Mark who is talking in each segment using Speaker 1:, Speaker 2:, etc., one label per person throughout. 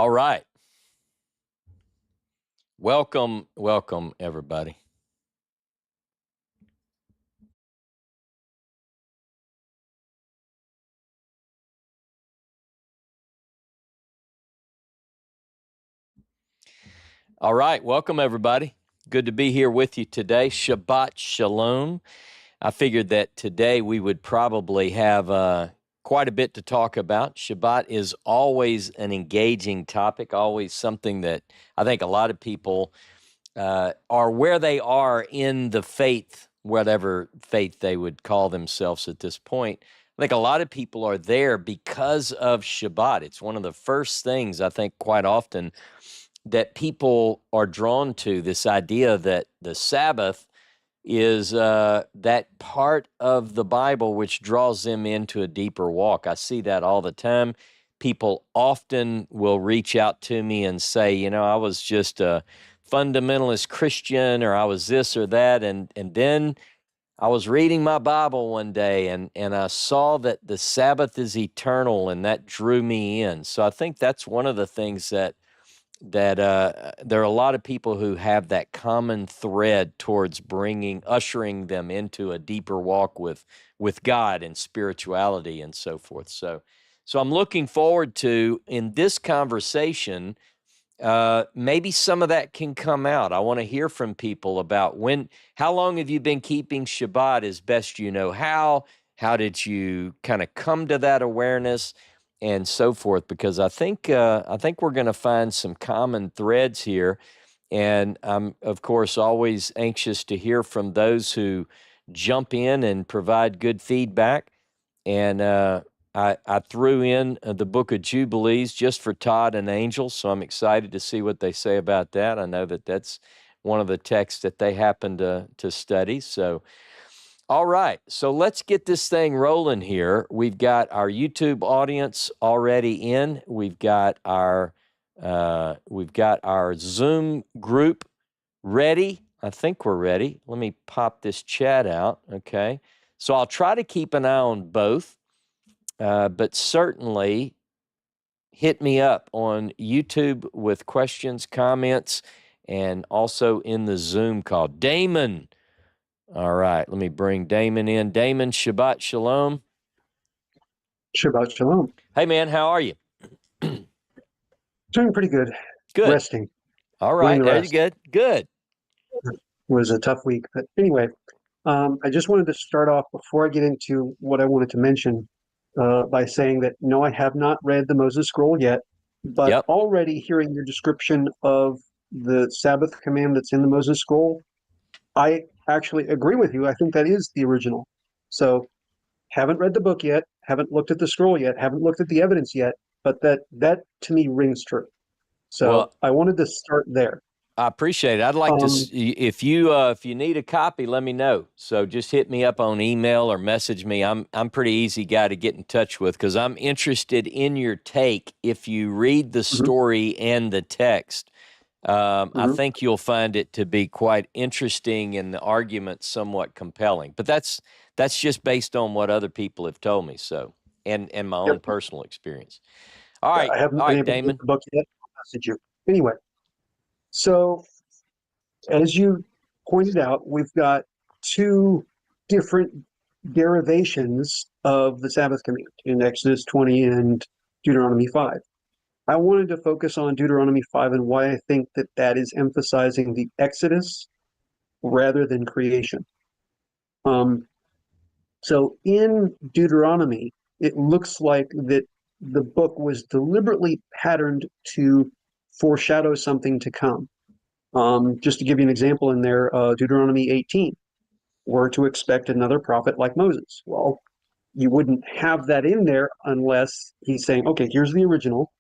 Speaker 1: All right. Welcome, everybody. All right. Welcome, everybody. Good to be here with you today. Shabbat Shalom. I figured that today we would probably have quite a bit to talk about. Shabbat is always an engaging topic, always something that I think a lot of people are where they are in the faith, whatever faith they would call themselves at this point. I think a lot of people are there because of Shabbat. It's one of the first things I think quite often that people are drawn to, this idea that the Sabbath is that part of the Bible which draws them into a deeper walk. I see that all the time. People often will reach out to me and say, I was just a fundamentalist Christian, or I was this or that, and then I was reading my Bible one day and I saw that the Sabbath is eternal, and that drew me in. So I think that's one of the things that there are a lot of people who have that common thread towards ushering them into a deeper walk with God and spirituality and so forth. So I'm looking forward to, in this conversation, maybe some of that can come out. I want to hear from people about how long have you been keeping Shabbat as best you know how did you kind of come to that awareness, and so forth, because I think we're going to find some common threads here. And I'm, of course, always anxious to hear from those who jump in and provide good feedback. And I threw in the book of Jubilees just for Todd and Angel, so I'm excited to see what they say about that. I know that that's one of the texts that they happen to study. So, all right, so let's get this thing rolling here. We've got our YouTube audience already in. We've got our Zoom group ready. I think we're ready. Let me pop this chat out. Okay, so I'll try to keep an eye on both, but certainly hit me up on YouTube with questions, comments, and also in the Zoom call. Damon. All right, let me bring Damon in. Damon, Shabbat Shalom.
Speaker 2: Shabbat Shalom.
Speaker 1: Hey, man, how are you?
Speaker 2: Doing pretty good.
Speaker 1: Good.
Speaker 2: Resting.
Speaker 1: All right, there you good. Good.
Speaker 2: It was a tough week. But anyway, I just wanted to start off before I get into what I wanted to mention by saying that no, I have not read the Moses Scroll yet, but
Speaker 1: Yep.
Speaker 2: already hearing your description of the Sabbath command that's in the Moses Scroll, I actually agree with you. I think that is the original. So haven't read the book yet, haven't looked at the scroll yet, haven't looked at the evidence yet, but that to me rings true. So
Speaker 1: Well,
Speaker 2: I wanted to start there.
Speaker 1: I appreciate it. I'd like to, if you need a copy, let me know. So just hit me up on email or message me. I'm pretty easy guy to get in touch with, because I'm interested in your take. If you read the story and the text, I think you'll find it to be quite interesting and the argument somewhat compelling. But that's just based on what other people have told me. So and my own personal experience. All right,
Speaker 2: I haven't been able to
Speaker 1: Damon.
Speaker 2: get the book yet. I'll message you. Anyway, so as you pointed out, we've got two different derivations of the Sabbath command in Exodus 20 and Deuteronomy 5. I wanted to focus on Deuteronomy 5 and why I think that that is emphasizing the Exodus rather than creation. So in Deuteronomy, it looks like that the book was deliberately patterned to foreshadow something to come. Just to give you an example in there, Deuteronomy 18, we're to expect another prophet like Moses. Well, you wouldn't have that in there unless he's saying, okay, here's the original.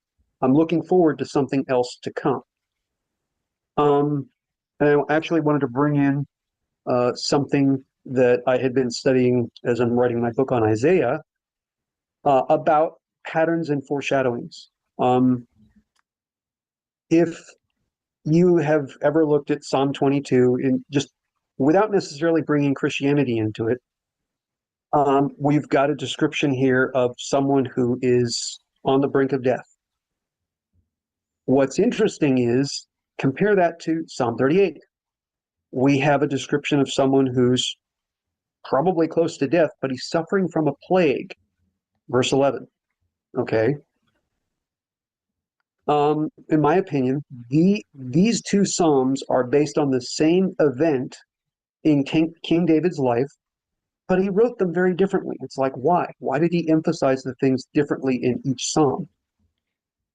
Speaker 2: I'm looking forward to something else to come. And I actually wanted to bring in something that I had been studying as I'm writing my book on Isaiah about patterns and foreshadowings. If you have ever looked at Psalm 22, in just without necessarily bringing Christianity into it, we've got a description here of someone who is on the brink of death. What's interesting is compare that to Psalm 38. We have a description of someone who's probably close to death, but he's suffering from a plague. Verse 11. Okay. In my opinion, these two Psalms are based on the same event in King David's life, but he wrote them very differently. It's like, why? Why did he emphasize the things differently in each Psalm?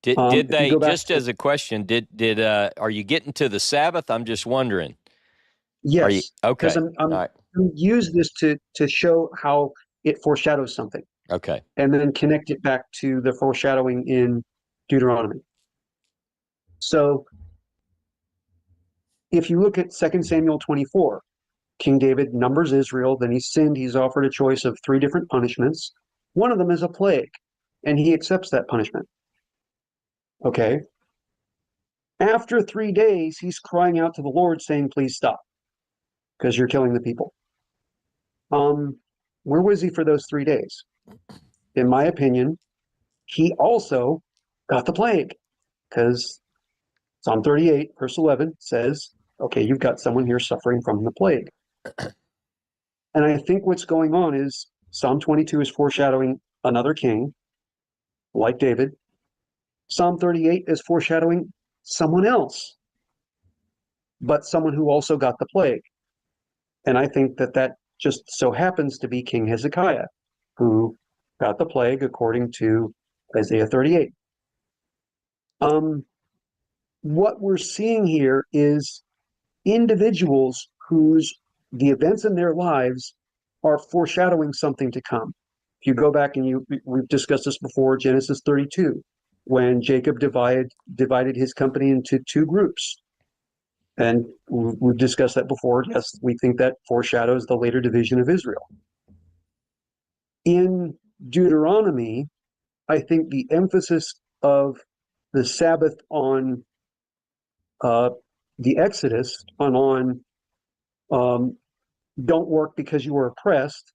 Speaker 1: Did
Speaker 2: If you
Speaker 1: they,
Speaker 2: go back
Speaker 1: just
Speaker 2: to,
Speaker 1: as a question, did are you getting to the Sabbath? I'm just wondering. Are you
Speaker 2: yes, because
Speaker 1: okay? All
Speaker 2: I'm
Speaker 1: right.
Speaker 2: use this to show how it foreshadows something,
Speaker 1: Okay.
Speaker 2: and then connect it back to the foreshadowing in Deuteronomy. So if you look at 2 Samuel 24, King David numbers Israel, then he's sinned, he's offered a choice of three different punishments. One of them is a plague, and he accepts that punishment. Okay. After 3 days, he's crying out to the Lord saying, please stop, because you're killing the people. Where was he for those 3 days? In my opinion, he also got the plague, because Psalm 38, verse 11 says, okay, you've got someone here suffering from the plague. And I think what's going on is Psalm 22 is foreshadowing another king like David. Psalm 38 is foreshadowing someone else, but someone who also got the plague. And I think that just so happens to be King Hezekiah, who got the plague according to Isaiah 38. What we're seeing here is individuals whose the events in their lives are foreshadowing something to come. If you go back and we've discussed this before, Genesis 32, when Jacob divided his company into two groups. And we've discussed that before. Yes, we think that foreshadows the later division of Israel. In Deuteronomy, I think the emphasis of the Sabbath on the Exodus, on don't work because you were oppressed,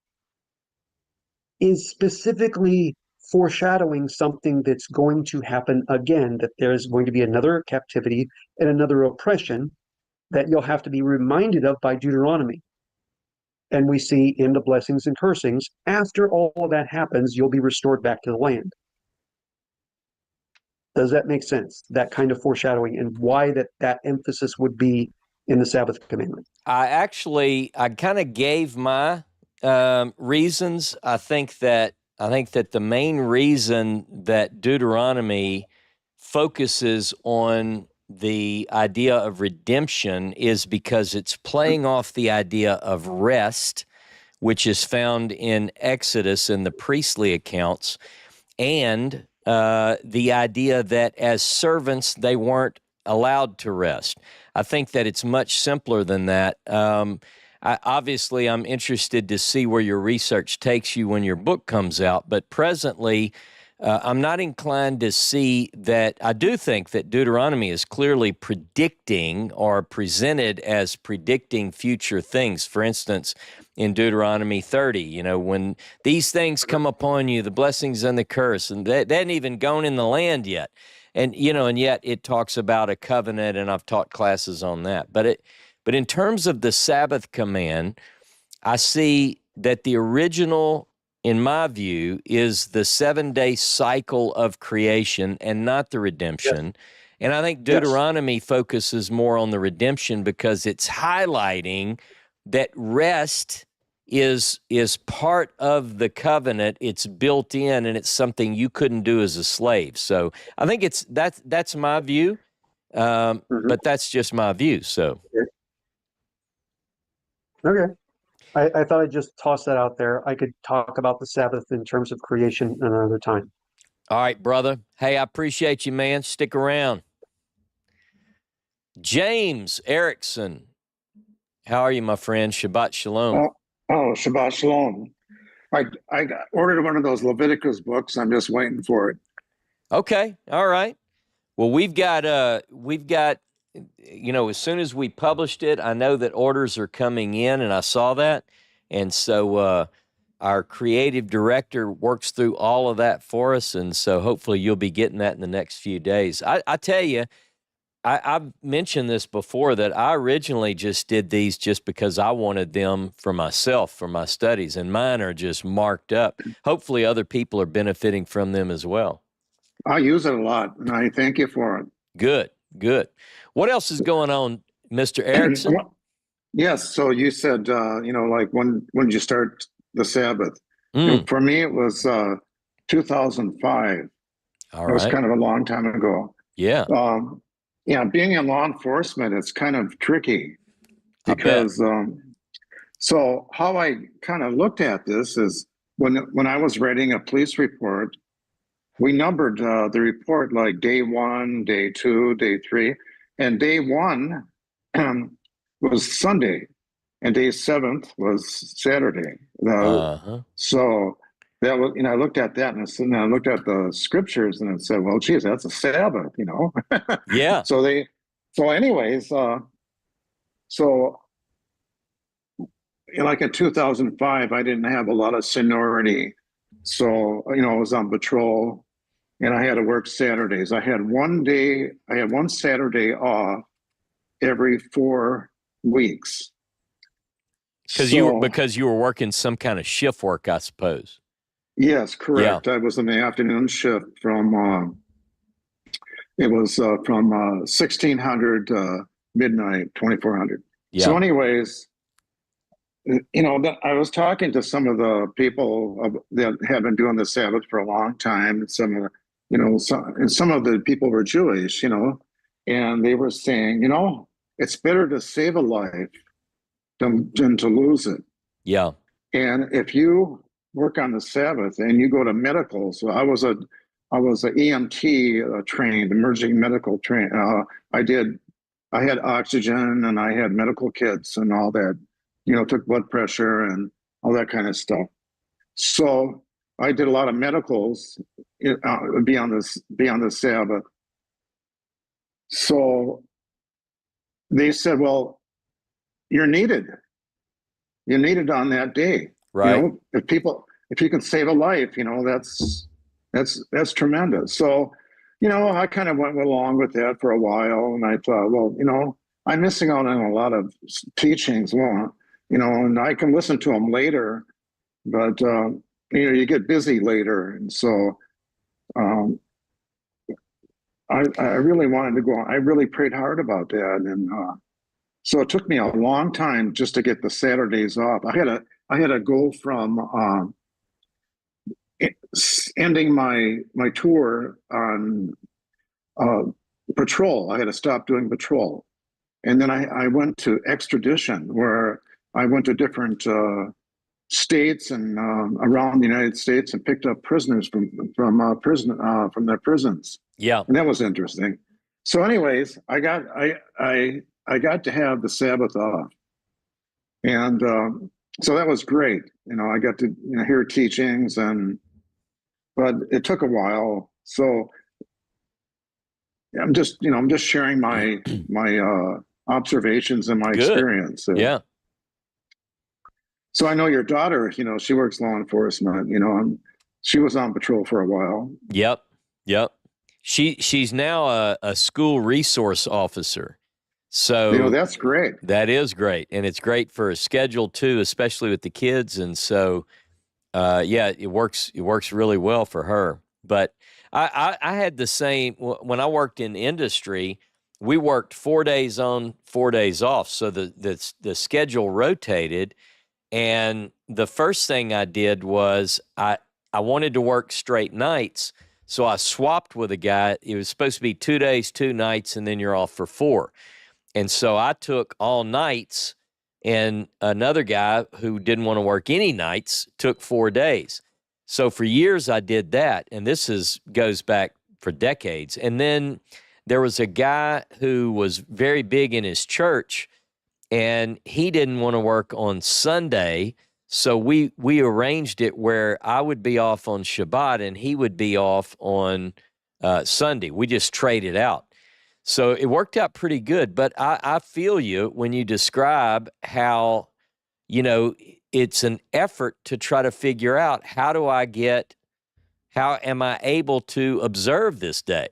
Speaker 2: is specifically foreshadowing something that's going to happen again, that there's going to be another captivity and another oppression that you'll have to be reminded of by Deuteronomy. And we see in the blessings and cursings, after all of that happens, you'll be restored back to the land. Does that make sense? That kind of foreshadowing, and why that emphasis would be in the Sabbath commandment.
Speaker 1: I kind of gave my reasons. I think that the main reason that Deuteronomy focuses on the idea of redemption is because it's playing off the idea of rest, which is found in Exodus in the priestly accounts, and the idea that as servants they weren't allowed to rest. I think that it's much simpler than that. Obviously, I'm interested to see where your research takes you when your book comes out, but presently, I'm not inclined to see that. I do think that Deuteronomy is clearly predicting or presented as predicting future things. For instance, in Deuteronomy 30, when these things come upon you, the blessings and the curse, and they hadn't even gone in the land yet. And, and yet it talks about a covenant, and I've taught classes on that. But in terms of the Sabbath command, I see that the original, in my view, is the 7-day cycle of creation and not the
Speaker 2: Yes.
Speaker 1: redemption. And I think
Speaker 2: Yes.
Speaker 1: Deuteronomy focuses more on the redemption because it's highlighting that rest is part of the covenant. It's built in, and it's something you couldn't do as a slave. So I think that's my view,
Speaker 2: Mm-hmm.
Speaker 1: but that's just my view. So.
Speaker 2: Okay. I thought I'd just toss that out there. I could talk about the Sabbath in terms of creation another time.
Speaker 1: All right, brother. Hey, I appreciate you, man. Stick around. James Erickson. How are you, my friend? Shabbat Shalom.
Speaker 3: Shabbat Shalom. I ordered one of those Leviticus books. I'm just waiting for it.
Speaker 1: Okay. All right. Well, we've got, as soon as we published it, I know that orders are coming in, and I saw that. And so our creative director works through all of that for us, and so hopefully you'll be getting that in the next few days. I tell you, I've mentioned this before that I originally just did these just because I wanted them for myself, for my studies, and mine are just marked up. Hopefully other people are benefiting from them as well.
Speaker 3: I use it a lot, and I thank you for it.
Speaker 1: Good, good. What else is going on, Mr. Erickson?
Speaker 3: Yes. So you said, like when did you start the Sabbath? For me, it was 2005.
Speaker 1: All
Speaker 3: It was
Speaker 1: right.
Speaker 3: kind of a long time ago.
Speaker 1: Yeah.
Speaker 3: Being in law enforcement, it's kind of tricky
Speaker 1: I bet.
Speaker 3: because so how I kind of looked at this is when I was writing a police report, we numbered the report like day 1, day 2, day 3, and day 1 was Sunday, and day 7th was Saturday. So that was, I looked at that and I looked at the scriptures and it said, well, geez, that's a Sabbath,
Speaker 1: Yeah.
Speaker 3: So anyways, so like in 2005, I didn't have a lot of seniority. So, I was on patrol and I had to work Saturdays. I had one Saturday off every 4 weeks.
Speaker 1: Because you were working some kind of shift work, I suppose.
Speaker 3: Yes, correct.
Speaker 1: Yeah.
Speaker 3: I was in the afternoon shift from 1600 midnight, 2400.
Speaker 1: Yeah.
Speaker 3: So anyways, I was talking to some of the people that have been doing the Sabbath for a long time. Some of the people were Jewish, and they were saying, it's better to save a life than to lose it.
Speaker 1: Yeah.
Speaker 3: And if you work on the Sabbath and you go to medical, so I was a EMT trained, emerging medical trained. I had oxygen and I had medical kits and all that, took blood pressure and all that kind of stuff. So I did a lot of medicals, be on the Sabbath. So they said, well, you're needed. You're needed on that day.
Speaker 1: Right.
Speaker 3: If you can save a life, that's tremendous. So, I kind of went along with that for a while, and I thought, well, I'm missing out on a lot of teachings. Well, and I can listen to them later, but you get busy later, and so I really wanted to go on. I really prayed hard about that, and so it took me a long time just to get the Saturdays off. I had to go from ending my tour on patrol. I had to stop doing patrol, and then I went to extradition, where I went to different states and around the United States and picked up prisoners from their prisons.
Speaker 1: Yeah,
Speaker 3: and that was interesting. So, anyways, I got to have the Sabbath off, and so that was great. I got to hear teachings, but it took a while. So I'm just sharing my observations and my experience.
Speaker 1: Yeah.
Speaker 3: So I know your daughter, she works law enforcement, and she was on patrol for a while.
Speaker 1: Yep. She's now a school resource officer. So
Speaker 3: that's great.
Speaker 1: That is great. And it's great for a schedule too, especially with the kids. And so, it works really well for her. But I had the same, when I worked in industry, we worked 4 days on, 4 days off. So the schedule rotated. And the first thing I did was I wanted to work straight nights. So I swapped with a guy. It was supposed to be 2 days, 2 nights, and then you're off for 4. And so I took all nights, and another guy who didn't want to work any nights took 4 days. So for years I did that, and this goes back for decades. And then there was a guy who was very big in his church, and he didn't want to work on Sunday. So we arranged it where I would be off on Shabbat and he would be off on Sunday. We just traded out. So it worked out pretty good. But I feel you when you describe how, it's an effort to try to figure out how am I able to observe this day?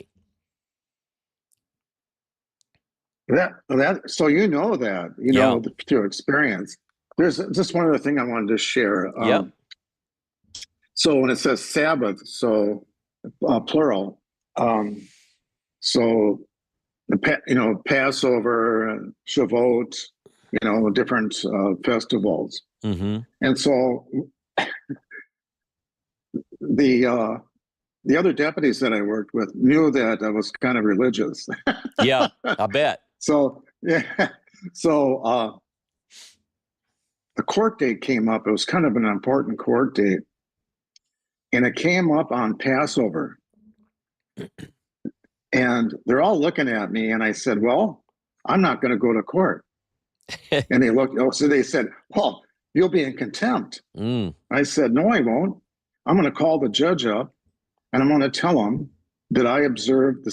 Speaker 3: So you know that,
Speaker 1: Yeah.
Speaker 3: through experience. There's just one other thing I wanted to share.
Speaker 1: Yep.
Speaker 3: So when it says Sabbath, so plural, so Passover and Shavuot, different festivals,
Speaker 1: Mm-hmm.
Speaker 3: and so the other deputies that I worked with knew that I was kind of religious.
Speaker 1: Yeah, I bet.
Speaker 3: So yeah, so the court date came up. It was kind of an important court date, and it came up on Passover. And they're all looking at me, and I said, "Well, I'm not going to go to court." And they looked. Oh, so they said, "Well, you'll be in contempt." I said, "No, I won't. I'm going to call the judge up, and I'm going to tell him that I observed the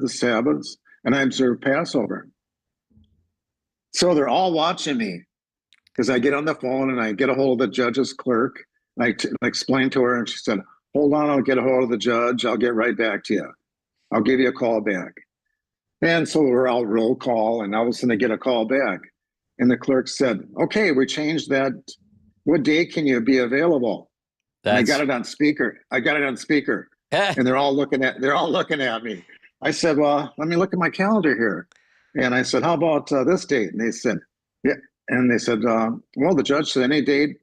Speaker 3: Sabbaths and I observed Passover." So they're all watching me because I get on the phone and I get a hold of the judge's clerk. I explained to her, and she said, "Hold on, I'll get a hold of the judge. I'll get right back to you. I'll give you a call back." And so we're all roll call, and all of a sudden I get a call back. And the clerk said, "Okay, we changed that. What day can you be available?" And I got it on speaker. And they're all looking at me. I said, "Well, let me look at my calendar here." And I said, "How about this date?" And they said, "Yeah." And they said, "Well, the judge said any date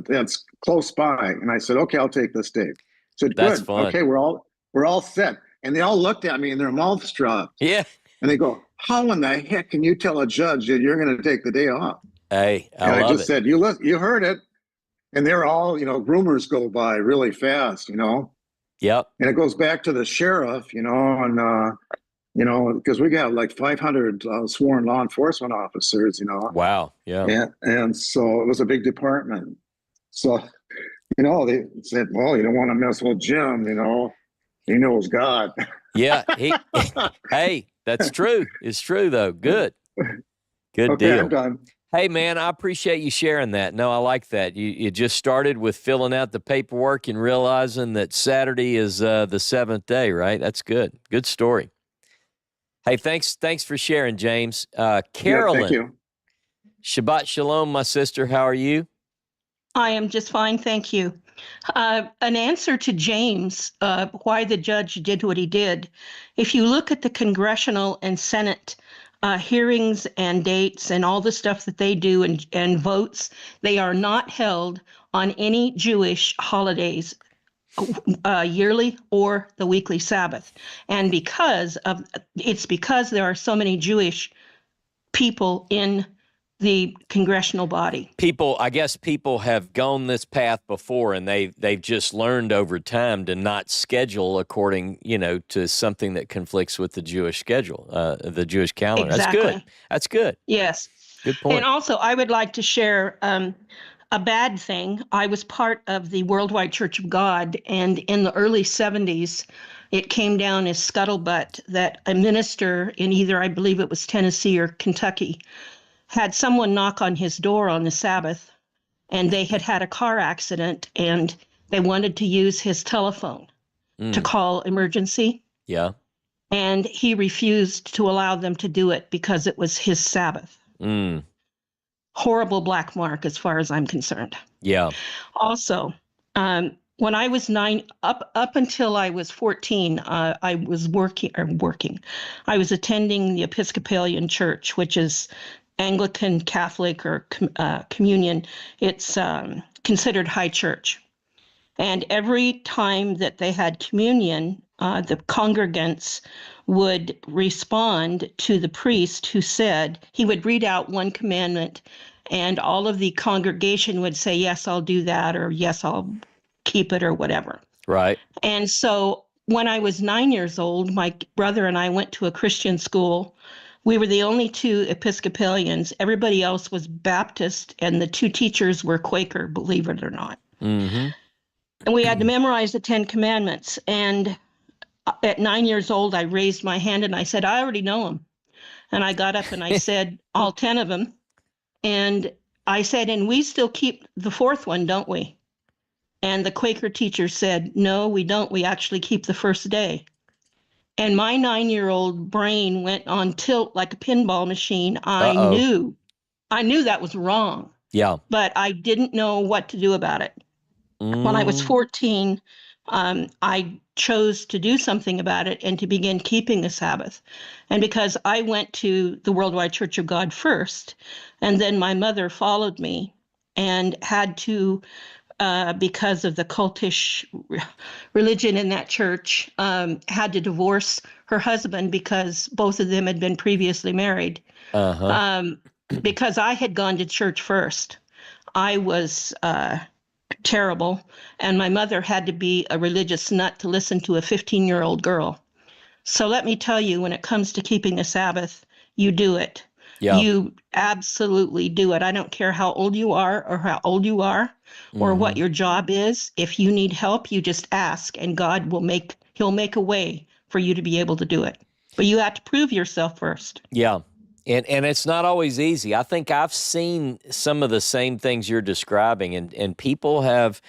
Speaker 3: that's close by." And I said, "Okay, I'll take this date." I said,
Speaker 1: That's
Speaker 3: "Good.
Speaker 1: fun.
Speaker 3: Okay, we're all set." And they all looked at me and their mouths dropped.
Speaker 1: Yeah.
Speaker 3: And they go, "How in the heck can you tell a judge that you're going to take the day off?"
Speaker 1: Hey,
Speaker 3: And I
Speaker 1: love
Speaker 3: just
Speaker 1: it.
Speaker 3: said, "You heard it." And they're all, rumors go by really fast,
Speaker 1: Yep.
Speaker 3: And it goes back to the sheriff, and, because we got like 500 sworn law enforcement officers,
Speaker 1: Wow. Yeah.
Speaker 3: And so it was a big department. So, they said, "Well, you don't want to mess with Jim, he knows God."
Speaker 1: Yeah. Hey, that's true. It's true though. Good
Speaker 3: Okay,
Speaker 1: deal.
Speaker 3: I'm done.
Speaker 1: Hey man, I appreciate you sharing that. No, I like that. You just started with filling out the paperwork and realizing that Saturday is the seventh day, right? That's good. Good story. Hey, thanks for sharing, James. Carolyn,
Speaker 3: Yeah, thank you.
Speaker 1: Shabbat Shalom, my sister. How are you?
Speaker 4: I am just fine, thank you. An answer to James, why the judge did what he did. If you look at the congressional and Senate hearings and dates and all the stuff that they do and votes, they are not held on any Jewish holidays, yearly or the weekly Sabbath. And because there are so many Jewish people in the congressional body.
Speaker 1: I guess people have gone this path before, and they've just learned over time to not schedule according, to something that conflicts with the Jewish schedule, the Jewish calendar.
Speaker 4: Exactly.
Speaker 1: That's good.
Speaker 4: Yes.
Speaker 1: Good point.
Speaker 4: And also, I would like to share a bad thing. I was part of the Worldwide Church of God, and in the early 70s, it came down as scuttlebutt that a minister in either, I believe it was Tennessee or Kentucky, had someone knock on his door on the Sabbath, and they had had a car accident, and they wanted to use his telephone to call emergency.
Speaker 1: Yeah.
Speaker 4: And he refused to allow them to do it because it was his Sabbath. Horrible black mark as far as I'm concerned.
Speaker 1: Yeah.
Speaker 4: Also, when I was up until I was 14, I was working. I was attending the Episcopalian Church, which is Anglican, Catholic, or communion. It's considered high church. And every time that they had communion, the congregants would respond to the priest who said, he would read out one commandment, and all of the congregation would say, "Yes, I'll do that," or "Yes, I'll keep it," or whatever.
Speaker 1: Right.
Speaker 4: And so when I was 9 years old, my brother and I went to a Christian school. We were the only two Episcopalians. Everybody else was Baptist, and the two teachers were Quaker, believe it or not.
Speaker 1: Mm-hmm.
Speaker 4: And we had to memorize the 10 Commandments. And at 9 years old, I raised my hand and I said, "I already know them." And I got up and I said all 10 of them. And I said, and we still keep the fourth one, don't we? And the Quaker teacher said, no, we don't. We actually keep the first day. And my 9-year-old brain went on tilt like a pinball machine. I knew that was wrong.
Speaker 1: Yeah.
Speaker 4: But I didn't know what to do about it. When I was 14, I chose to do something about it and to begin keeping the Sabbath. And because I went to the Worldwide Church of God first, and then my mother followed me and had to, because of the cultish religion in that church, had to divorce her husband because both of them had been previously married. Because I had gone to church first. I was terrible, and my mother had to be a religious nut to listen to a 15-year-old girl. So let me tell you, when it comes to keeping the Sabbath, you do it.
Speaker 1: Yeah.
Speaker 4: You absolutely do it. I don't care how old you are or how old you are or what your job is. If you need help, you just ask, and God will he'll make a way for you to be able to do it. But you have to prove yourself first.
Speaker 1: Yeah. And it's not always easy. I think I've seen some of the same things you're describing, and people have,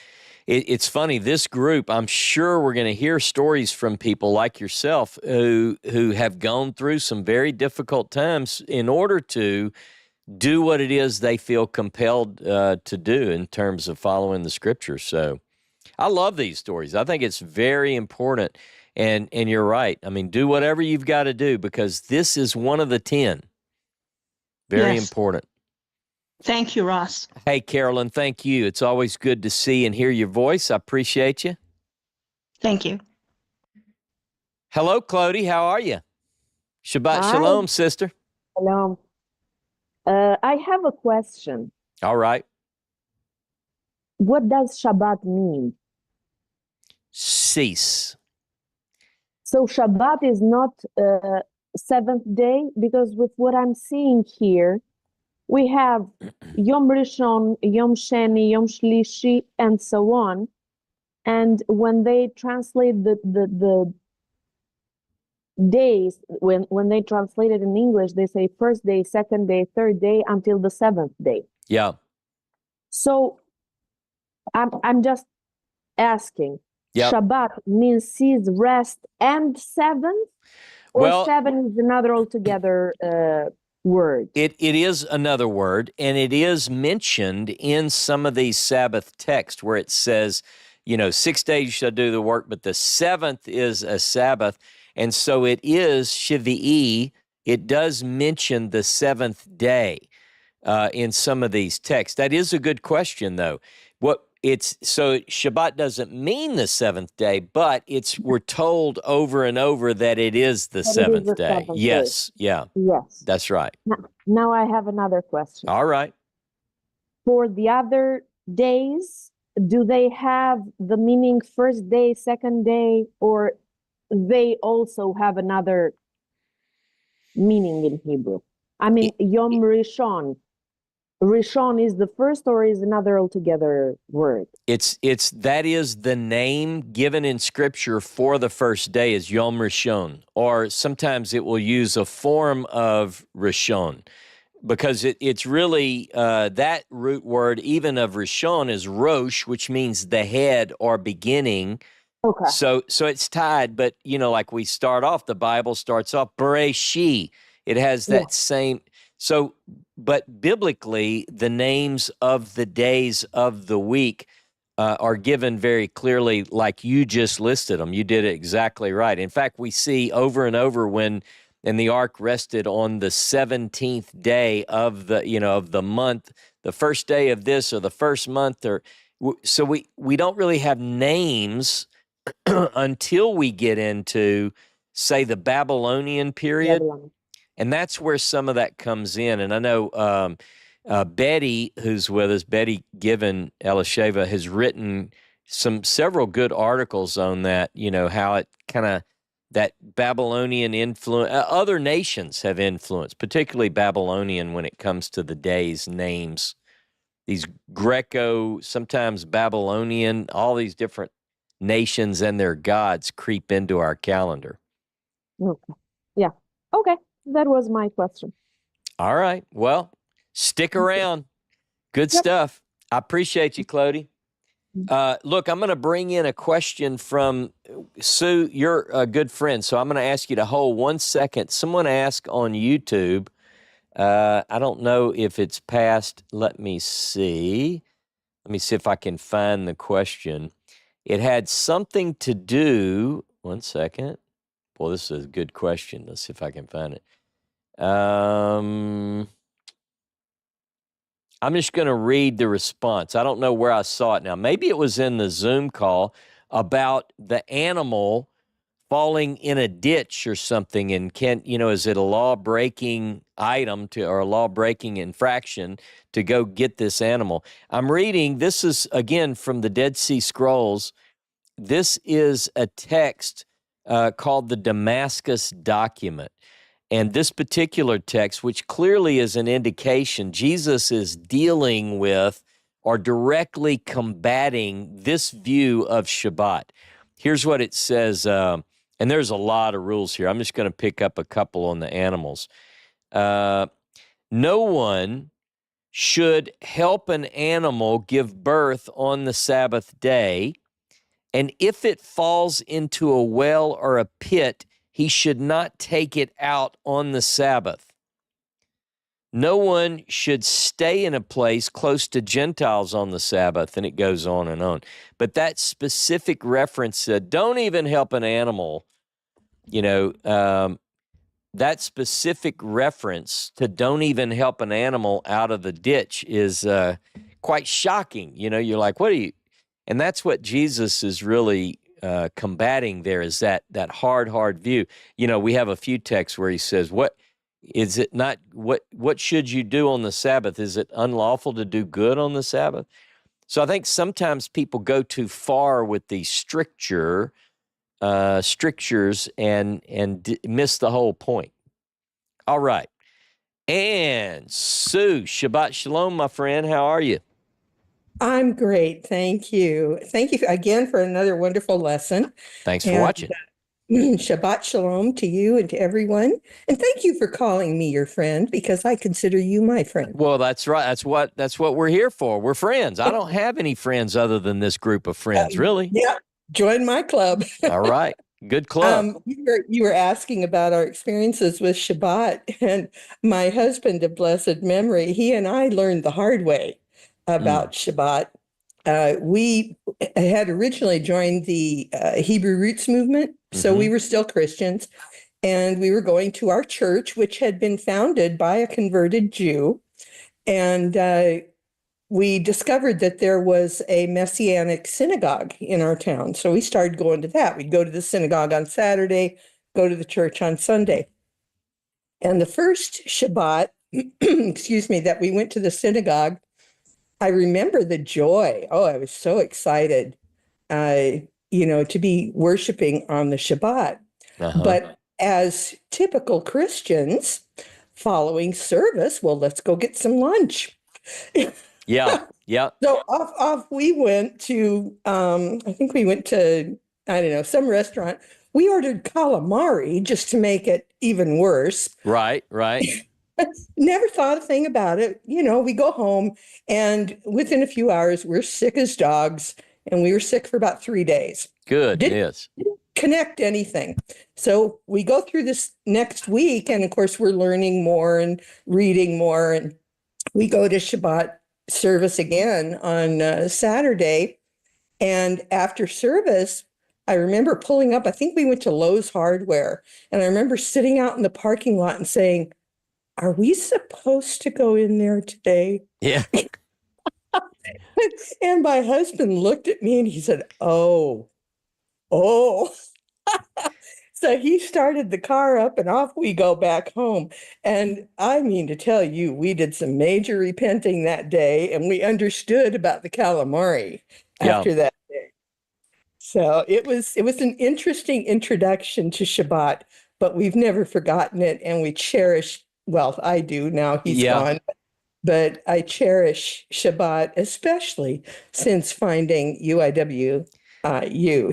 Speaker 1: it's funny, this group, I'm sure we're going to hear stories from people like yourself who have gone through some very difficult times in order to do what it is they feel compelled to do in terms of following the Scriptures. So I love these stories. I think it's very important, and you're right. I mean, do whatever you've got to do, because this is one of the 10. Very important.
Speaker 4: Thank you, Ross.
Speaker 1: Hey, Carolyn, thank you. It's always good to see and hear your voice. I appreciate you.
Speaker 4: Thank you.
Speaker 1: Hello, Clody. How are you? Shabbat
Speaker 5: Hi.
Speaker 1: Shalom, sister.
Speaker 5: Hello. I have a question.
Speaker 1: All right.
Speaker 5: What does Shabbat mean?
Speaker 1: Cease.
Speaker 5: So Shabbat is not seventh day, because with what I'm seeing here, we have Yom Rishon, Yom Sheni, Yom Shlishi, and so on. And when they translate the days, when they translate it in English, they say first day, second day, third day, until the seventh day.
Speaker 1: Yeah.
Speaker 5: So I'm just asking,
Speaker 1: Yep.
Speaker 5: Shabbat means cease, rest, and seventh? Or
Speaker 1: Well,
Speaker 5: seven is another altogether word?
Speaker 1: It is another word, and it is mentioned in some of these Sabbath texts where it says, 6 days you shall do the work, but the seventh is a Sabbath. And so it is Shivi'i. It does mention the seventh day in some of these texts. That is a good question, though. So Shabbat doesn't mean the seventh day, but we're told over and over that it is the seventh day. Yes, yeah.
Speaker 5: Yes.
Speaker 1: That's right.
Speaker 5: Now I have another question.
Speaker 1: All right.
Speaker 5: For the other days, do they have the meaning first day, second day, or they also have another meaning in Hebrew? I mean, Yom Rishon. Rishon is the first, or is another altogether word?
Speaker 1: That is the name given in Scripture for the first day is Yom Rishon, or sometimes it will use a form of Rishon, because it's really that root word even of Rishon is Rosh, which means the head or beginning.
Speaker 5: Okay.
Speaker 1: So it's tied, but like we start off, the Bible starts off Bereshit. It has that same. So, but biblically, the names of the days of the week are given very clearly, like you just listed them. You did it exactly right. In fact, we see over and over and the ark rested on the 17th day of the month, the first day of this or the first month, so we don't really have names until we get into, say, the Babylonian period. And that's where some of that comes in. And I know Betty, who's with us, Betty Given Elisheva, has written several good articles on that, how it kind of, that Babylonian influence, other nations have influence, particularly Babylonian when it comes to the days' names. These Greco, sometimes Babylonian, all these different nations and their gods creep into our calendar.
Speaker 5: Okay. Yeah. Okay. That was my question.
Speaker 1: All right. Well, stick around. Good stuff. I appreciate you, Clody. Look, I'm going to bring in a question from Sue. You're a good friend, so I'm going to ask you to hold 1 second. Someone asked on YouTube. I don't know if it's past. Let me see. Let me see if I can find the question. It had something to do. 1 second. Well, this is a good question. Let's see if I can find it. I'm just going to read the response. I don't know where I saw it now. Maybe it was in the Zoom call about the animal falling in a ditch or something. And is it a law-breaking item or a law-breaking infraction to go get this animal? I'm reading, this is, again, from the Dead Sea Scrolls. This is a text called the Damascus Document. And this particular text, which clearly is an indication Jesus is dealing with or directly combating this view of Shabbat. Here's what it says, and there's a lot of rules here. I'm just going to pick up a couple on the animals. No one should help an animal give birth on the Sabbath day, and if it falls into a well or a pit, he should not take it out on the Sabbath. No one should stay in a place close to Gentiles on the Sabbath, and it goes on and on. But that specific reference said, don't even help an animal. That specific reference to don't even help an animal out of the ditch is quite shocking. You're like, what are you? And that's what Jesus is really combating there, is that hard view. We have a few texts where he says, what is it not, what should you do on the Sabbath? Is it unlawful to do good on the Sabbath? So I think sometimes people go too far with the strictures and miss the whole point. All right. And Sue, Shabbat Shalom, my friend. How are you?
Speaker 6: I'm great. Thank you. Thank you again for another wonderful lesson.
Speaker 1: Thanks for watching.
Speaker 6: Shabbat Shalom to you and to everyone. And thank you for calling me your friend, because I consider you my friend.
Speaker 1: Well, that's right. That's what we're here for. We're friends. I don't have any friends other than this group of friends, really.
Speaker 6: Yeah. Join my club.
Speaker 1: All right. Good club.
Speaker 6: You were asking about our experiences with Shabbat, and my husband of blessed memory, he and I learned the hard way about Shabbat. We had originally joined the Hebrew Roots movement, so we were still Christians, and we were going to our church, which had been founded by a converted Jew, and we discovered that there was a Messianic synagogue in our town, so we started going to that. We'd go to the synagogue on Saturday, go to the church on Sunday. And the first Shabbat, that we went to the synagogue, I remember the joy. Oh, I was so excited, to be worshiping on the Shabbat. But as typical Christians, following service, well, let's go get some lunch.
Speaker 1: Yeah.
Speaker 6: So off we went to, I think we went to, some restaurant. We ordered calamari just to make it even worse.
Speaker 1: Right.
Speaker 6: Never thought a thing about it. We go home, and within a few hours, we're sick as dogs, and we were sick for about 3 days.
Speaker 1: Good.
Speaker 6: Didn't connect anything. So we go through this next week, and of course, we're learning more and reading more, and we go to Shabbat service again on Saturday. And after service, I remember pulling up, I think we went to Lowe's Hardware, and I remember sitting out in the parking lot and saying, are we supposed to go in there today?
Speaker 1: Yeah.
Speaker 6: And my husband looked at me and he said, oh. So he started the car up and off we go back home. And I mean to tell you, we did some major repenting that day, and we understood about the calamari after that day. So it was an interesting introduction to Shabbat, but we've never forgotten it, and we cherish. Well, I do now. He's gone, but I cherish Shabbat, especially since finding UIW.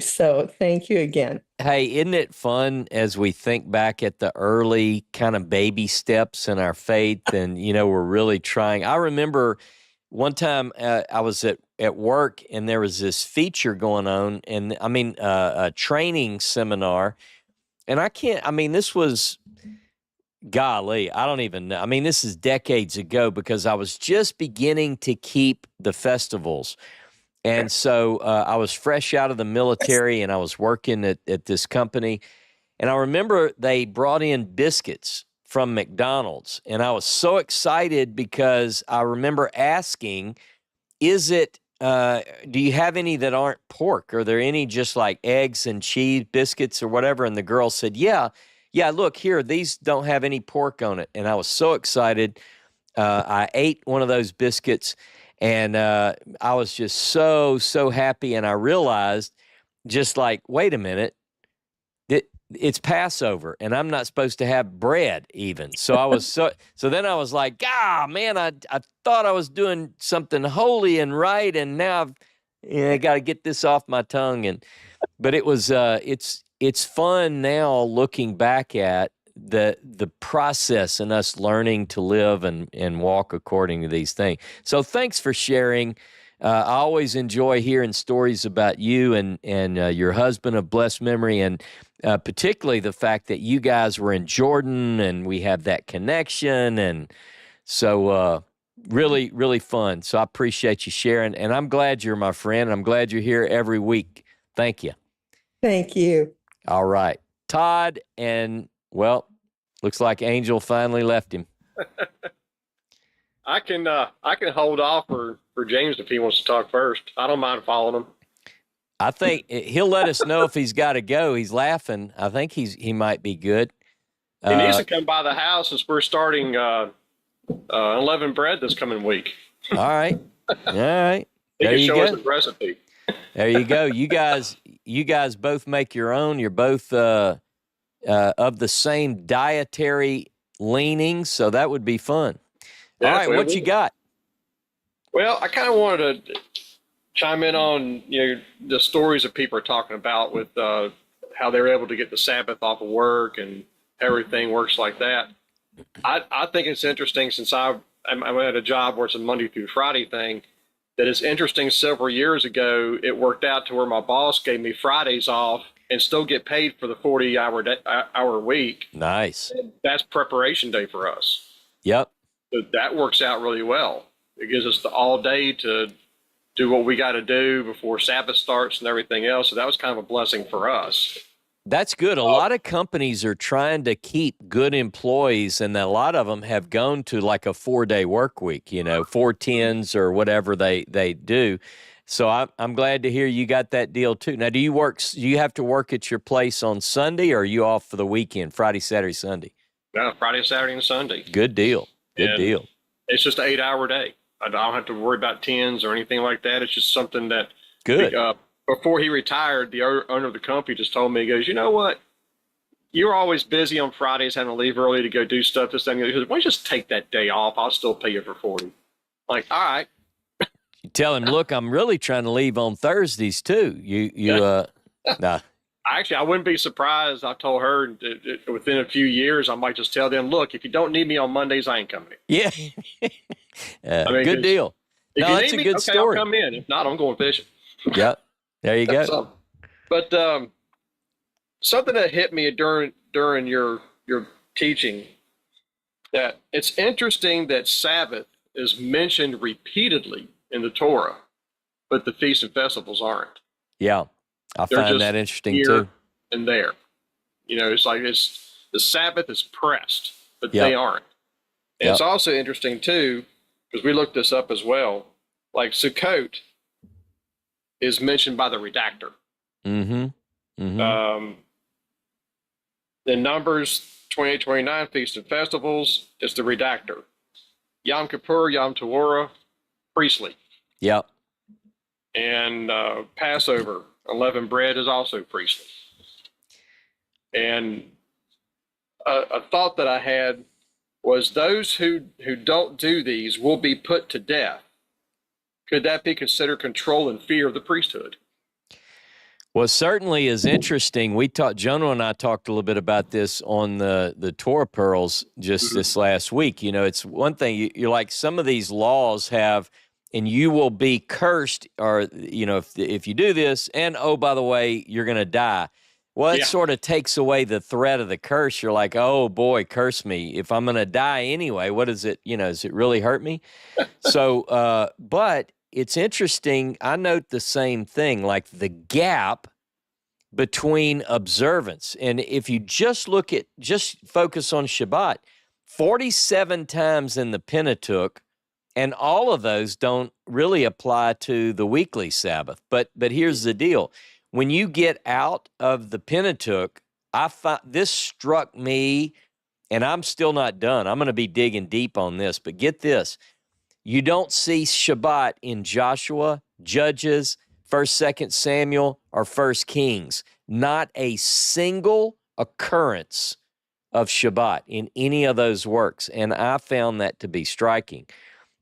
Speaker 6: So thank you again.
Speaker 1: Hey, isn't it fun as we think back at the early kind of baby steps in our faith, and we're really trying. I remember one time I was at work and there was this feature going on, and a training seminar, and this was, golly, I don't even know. This is decades ago because I was just beginning to keep the festivals. And so I was fresh out of the military and I was working at this company. And I remember they brought in biscuits from McDonald's. And I was so excited because I remember asking, do you have any that aren't pork? Are there any just like eggs and cheese biscuits or whatever? And the girl said, yeah, look here, these don't have any pork on it. And I was so excited. I ate one of those biscuits and I was just so happy. And I realized just like, wait a minute, it's Passover and I'm not supposed to have bread even. So I was so then I was like, man, I thought I was doing something holy and right. And now I got to get this off my tongue. But it was, it's fun now looking back at the process and us learning to live and walk according to these things. So thanks for sharing. I always enjoy hearing stories about you and your husband of blessed memory, and particularly the fact that you guys were in Jordan and we have that connection. And so really, really fun. So I appreciate you sharing, and I'm glad you're my friend. I'm glad you're here every week. Thank you.
Speaker 6: Thank you.
Speaker 1: All right. Todd, and well, looks like Angel finally left him.
Speaker 7: I can hold off for James if he wants to talk first. I don't mind following him.
Speaker 1: I think he'll let us know if he's got to go. He's laughing. I think he might be good.
Speaker 7: He needs to come by the house as we're starting unleavened bread this coming week.
Speaker 1: All right. All right.
Speaker 7: He
Speaker 1: There
Speaker 7: can
Speaker 1: you
Speaker 7: show
Speaker 1: go.
Speaker 7: us the recipe.
Speaker 1: There you go. You guys both make your own. You're both of the same dietary leanings, so that would be fun.
Speaker 7: Yeah,
Speaker 1: all right,
Speaker 7: well,
Speaker 1: what you got?
Speaker 7: Well, I kind of wanted to chime in on the stories that people are talking about with how they're able to get the Sabbath off of work and everything works like that. I think it's interesting, since I'm at a job where it's a Monday through Friday thing, that it's interesting. Several years ago, it worked out to where my boss gave me Fridays off and still get paid for the 40-hour week.
Speaker 1: Nice.
Speaker 7: And that's preparation day for us.
Speaker 1: Yep.
Speaker 7: So that works out really well. It gives us the all day to do what we got to do before Sabbath starts and everything else. So that was kind of a blessing for us.
Speaker 1: That's good. A lot of companies are trying to keep good employees, and a lot of them have gone to like a 4-day work week, 4/10s or whatever they do. So I'm glad to hear you got that deal too. Now, do you have to work at your place on Sunday, or are you off for the weekend, Friday, Saturday, Sunday?
Speaker 7: No, Friday, Saturday, and Sunday.
Speaker 1: Good deal. Good deal.
Speaker 7: It's just an 8-hour day. I don't have to worry about 10s or anything like that. It's just something that
Speaker 1: good.
Speaker 7: Before he retired, the owner of the company just told me, he goes, you know what? You're always busy on Fridays, having to leave early to go do stuff. This thing. He goes, why don't you just take that day off? I'll still pay you for 40. Like, all right.
Speaker 1: You tell him, look, I'm really trying to leave on Thursdays too. Nah.
Speaker 7: Actually, I wouldn't be surprised. I told her within a few years, I might just tell them, look, if you don't need me on Mondays, I ain't coming in.
Speaker 1: Yeah. Good deal.
Speaker 7: If
Speaker 1: No,
Speaker 7: you
Speaker 1: that's
Speaker 7: need
Speaker 1: a
Speaker 7: me,
Speaker 1: good
Speaker 7: okay,
Speaker 1: story.
Speaker 7: I'll come in. If not, I'm going fishing.
Speaker 1: Yep. There you go.
Speaker 7: So, but something that hit me during your teaching, that it's interesting that Sabbath is mentioned repeatedly in the Torah, but the feasts and festivals aren't.
Speaker 1: Yeah. I
Speaker 7: They're
Speaker 1: find
Speaker 7: just
Speaker 1: that interesting
Speaker 7: here
Speaker 1: too.
Speaker 7: and there. It's like the Sabbath is pressed, but
Speaker 1: Yep.
Speaker 7: they aren't. And it's also interesting too, because we looked this up as well. Like Sukkot is mentioned by the redactor.
Speaker 1: Mm-hmm. Mm-hmm.
Speaker 7: In Numbers 28-29, Feast and Festivals, it's the redactor. Yom Kippur, Yom Teruah, priestly.
Speaker 1: Yep.
Speaker 7: And Passover, unleavened bread, is also priestly. And a thought that I had was those who don't do these will be put to death. Could that be considered control and fear of the priesthood?
Speaker 1: Well, certainly is interesting. Jonah and I talked a little bit about this on the Torah Pearls just this last week. It's one thing, you're like, some of these laws have and you will be cursed, or, you know, if you do this, and oh, by the way, you're going to die. Well, it sort of takes away the threat of the curse. You're like, oh boy, curse me. If I'm going to die anyway, what is it? You know, does it really hurt me? So, but it's interesting. I note the same thing, like the gap between observance. And if you just focus on Shabbat, 47 times in the Pentateuch, and all of those don't really apply to the weekly Sabbath. But here's the deal. When you get out of the Pentateuch, this struck me, and I'm still not done. I'm going to be digging deep on this, but get this. You don't see Shabbat in Joshua, Judges, 1st, 2nd Samuel, or 1st Kings. Not a single occurrence of Shabbat in any of those works, and I found that to be striking.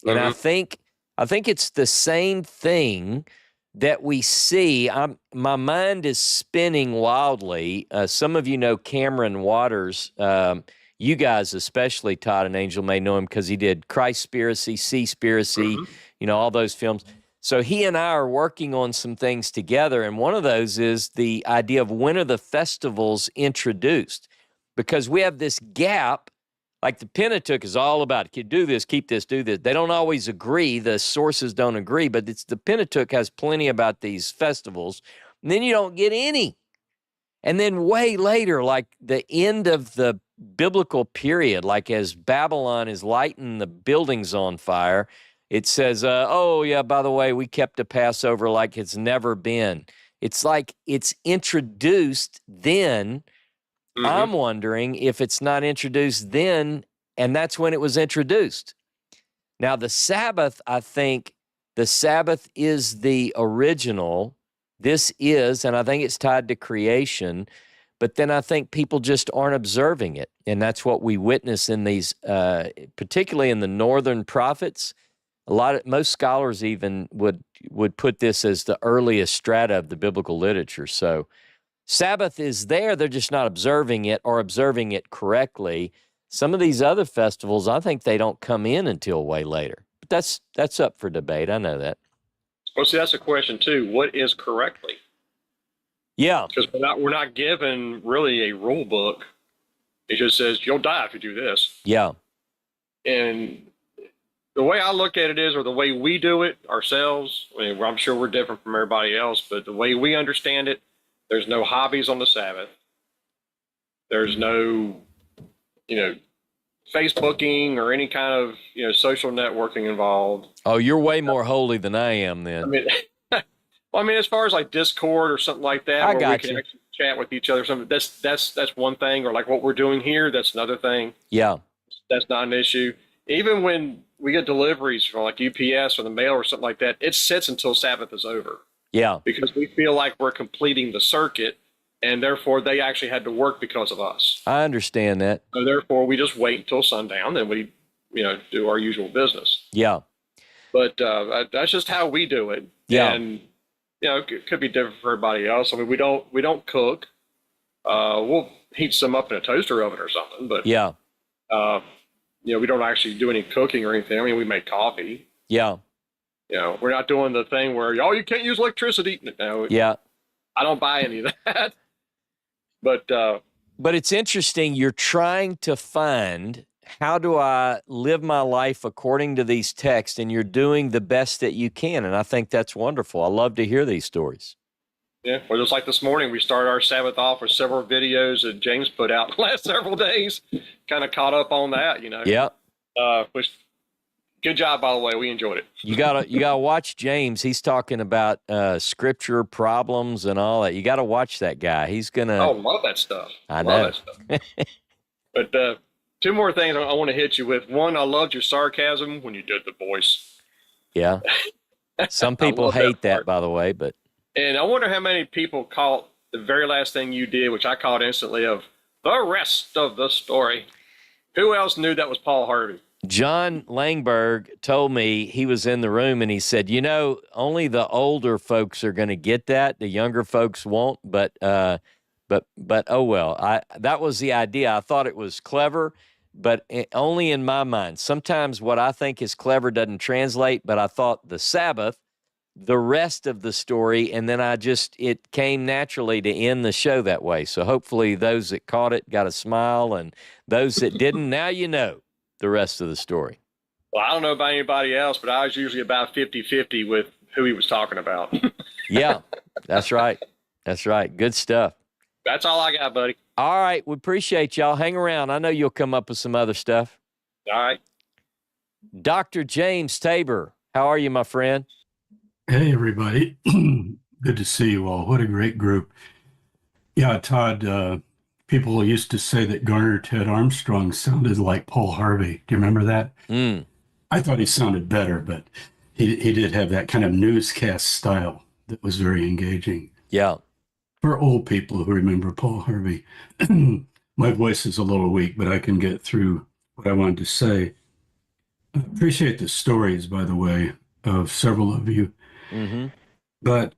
Speaker 1: And I think it's the same thing that we see. My mind is spinning wildly. Some of you know Cameron Waters. You guys, especially Todd and Angel, may know him because he did Christspiracy, Seaspiracy, you know, all those films. So he and I are working on some things together, and one of those is the idea of when are the festivals introduced? Because we have this gap. Like the Pentateuch is all about, do this, keep this, do this. They don't always agree. The sources don't agree, but the Pentateuch has plenty about these festivals. And then you don't get any. And then way later, like the end of the biblical period, like as Babylon is lighting the buildings on fire, it says, oh, yeah, by the way, we kept a Passover like it's never been. It's like it's introduced then. I'm wondering if it's not introduced then, and that's when it was introduced. Now, the Sabbath, I think the Sabbath is the original. This is, and I think it's tied to creation, but then I think people just aren't observing it, and that's what we witness in these, particularly in the northern prophets. Most scholars even would put this as the earliest strata of the biblical literature. So Sabbath is there, they're just not observing it or observing it correctly. Some of these other festivals, I think they don't come in until way later. But that's up for debate, I know that.
Speaker 7: Well, see, that's a question too. What is correctly?
Speaker 1: Yeah.
Speaker 7: Because we're not given really a rule book. It just says, you'll die if you do this.
Speaker 1: Yeah.
Speaker 7: And the way I look at it is, or the way we do it ourselves, I mean, I'm sure we're different from everybody else, but the way we understand it, there's no hobbies on the Sabbath. There's no, Facebooking or any kind of, social networking involved.
Speaker 1: Oh, you're way more holy than I am then.
Speaker 7: I mean, as far as like Discord or something like that,
Speaker 1: I
Speaker 7: where
Speaker 1: got
Speaker 7: we can
Speaker 1: you.
Speaker 7: actually chat with each other, something that's one thing, or like what we're doing here, that's another thing.
Speaker 1: Yeah.
Speaker 7: That's not an issue. Even when we get deliveries from like UPS or the mail or something like that, it sits until Sabbath is over.
Speaker 1: Yeah.
Speaker 7: Because we feel like we're completing the circuit, and therefore they actually had to work because of us.
Speaker 1: I understand that.
Speaker 7: So therefore we just wait until sundown, then we, do our usual business.
Speaker 1: Yeah.
Speaker 7: But that's just how we do it.
Speaker 1: Yeah.
Speaker 7: And, it could be different for everybody else. I mean, we don't cook. We'll heat some up in a toaster oven or something, but
Speaker 1: yeah.
Speaker 7: We don't actually do any cooking or anything. I mean, we make coffee.
Speaker 1: Yeah.
Speaker 7: We're not doing the thing where, you can't use electricity. No,
Speaker 1: yeah.
Speaker 7: I don't buy any of that. But
Speaker 1: it's interesting. You're trying to find, how do I live my life according to these texts? And you're doing the best that you can. And I think that's wonderful. I love to hear these stories.
Speaker 7: Yeah. Well, just like this morning, we started our Sabbath off with several videos that James put out the last several days. Kind of caught up on that,
Speaker 1: Yeah.
Speaker 7: Which, good job, by the way. We enjoyed it.
Speaker 1: You gotta watch James. He's talking about Stricture problems and all that. You got to watch that guy. He's gonna.
Speaker 7: Oh, love that stuff.
Speaker 1: I know.
Speaker 7: Love that stuff. But two more things I want to hit you with. One, I loved your sarcasm when you did the voice.
Speaker 1: Yeah. Some people hate that, by the way, but.
Speaker 7: And I wonder how many people caught the very last thing you did, which I caught instantly, of the rest of the story. Who else knew that was Paul Harvey?
Speaker 1: John Langberg told me, he was in the room and he said, only the older folks are going to get that. The younger folks won't, but oh well. That was the idea. I thought it was clever. but only in my mind. Sometimes what I think is clever doesn't translate, but I thought the Sabbath, the rest of the story, and then it came naturally to end the show that way. So hopefully those that caught it got a smile, and those that didn't, now you know the rest of the story.
Speaker 7: Well, I don't know about anybody else, but I was usually about 50-50 with who he was talking about.
Speaker 1: Yeah, that's right. That's right. Good stuff.
Speaker 7: That's all I got, buddy.
Speaker 1: All right. We appreciate y'all. Hang around. I know you'll come up with some other stuff.
Speaker 7: All right.
Speaker 1: Dr. James Tabor, how are you, my friend?
Speaker 8: Hey, everybody. Good to see you all. What a great group. Yeah, Todd, people used to say that Garner Ted Armstrong sounded like Paul Harvey. Do you remember that? I thought he sounded better, but he did have that kind of newscast style that was very engaging.
Speaker 1: Yeah.
Speaker 8: For old people who remember Paul Harvey. My voice is a little weak, but I can get through what I wanted to say. I appreciate the stories, by the way, of several of you.
Speaker 1: Mm-hmm.
Speaker 8: But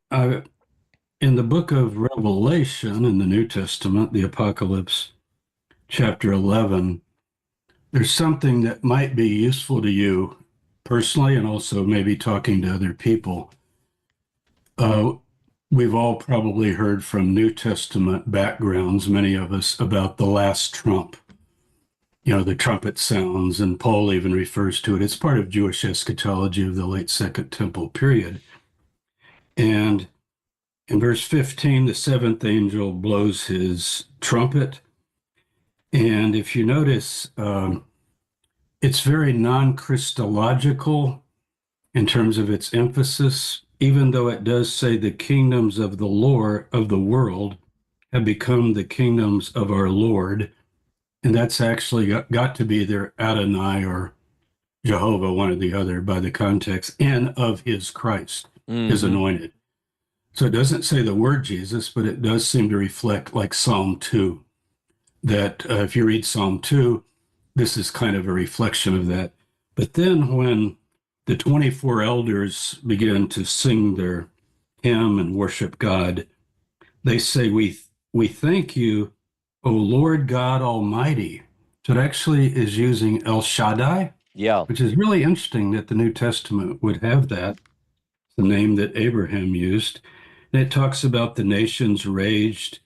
Speaker 8: in the book of Revelation in the New Testament, the Apocalypse, chapter 11, there's something that might be useful to you personally and also maybe talking to other people. We've all probably heard from New Testament backgrounds, many of us, about the last trump. You know, the trumpet sounds, and Paul even refers to it. It's part of Jewish eschatology of the late Second Temple period. And in verse 15, the seventh angel blows his trumpet. And if you notice, it's very non-Christological in terms of its emphasis, even though it does say the kingdoms of the Lord of the world have become the kingdoms of our Lord. And that's actually got to be their Adonai or Jehovah, one or the other, by the context, and of his Christ, his anointed. So it doesn't say the word Jesus, but it does seem to reflect like Psalm 2, that if you read Psalm 2, this is kind of a reflection of that. But then when the 24 elders begin to sing their hymn and worship God, they say, we thank you, O Lord God Almighty. So it actually is using El Shaddai, which is really interesting that the New Testament would have that, the name that Abraham used. And it talks about the nations raged,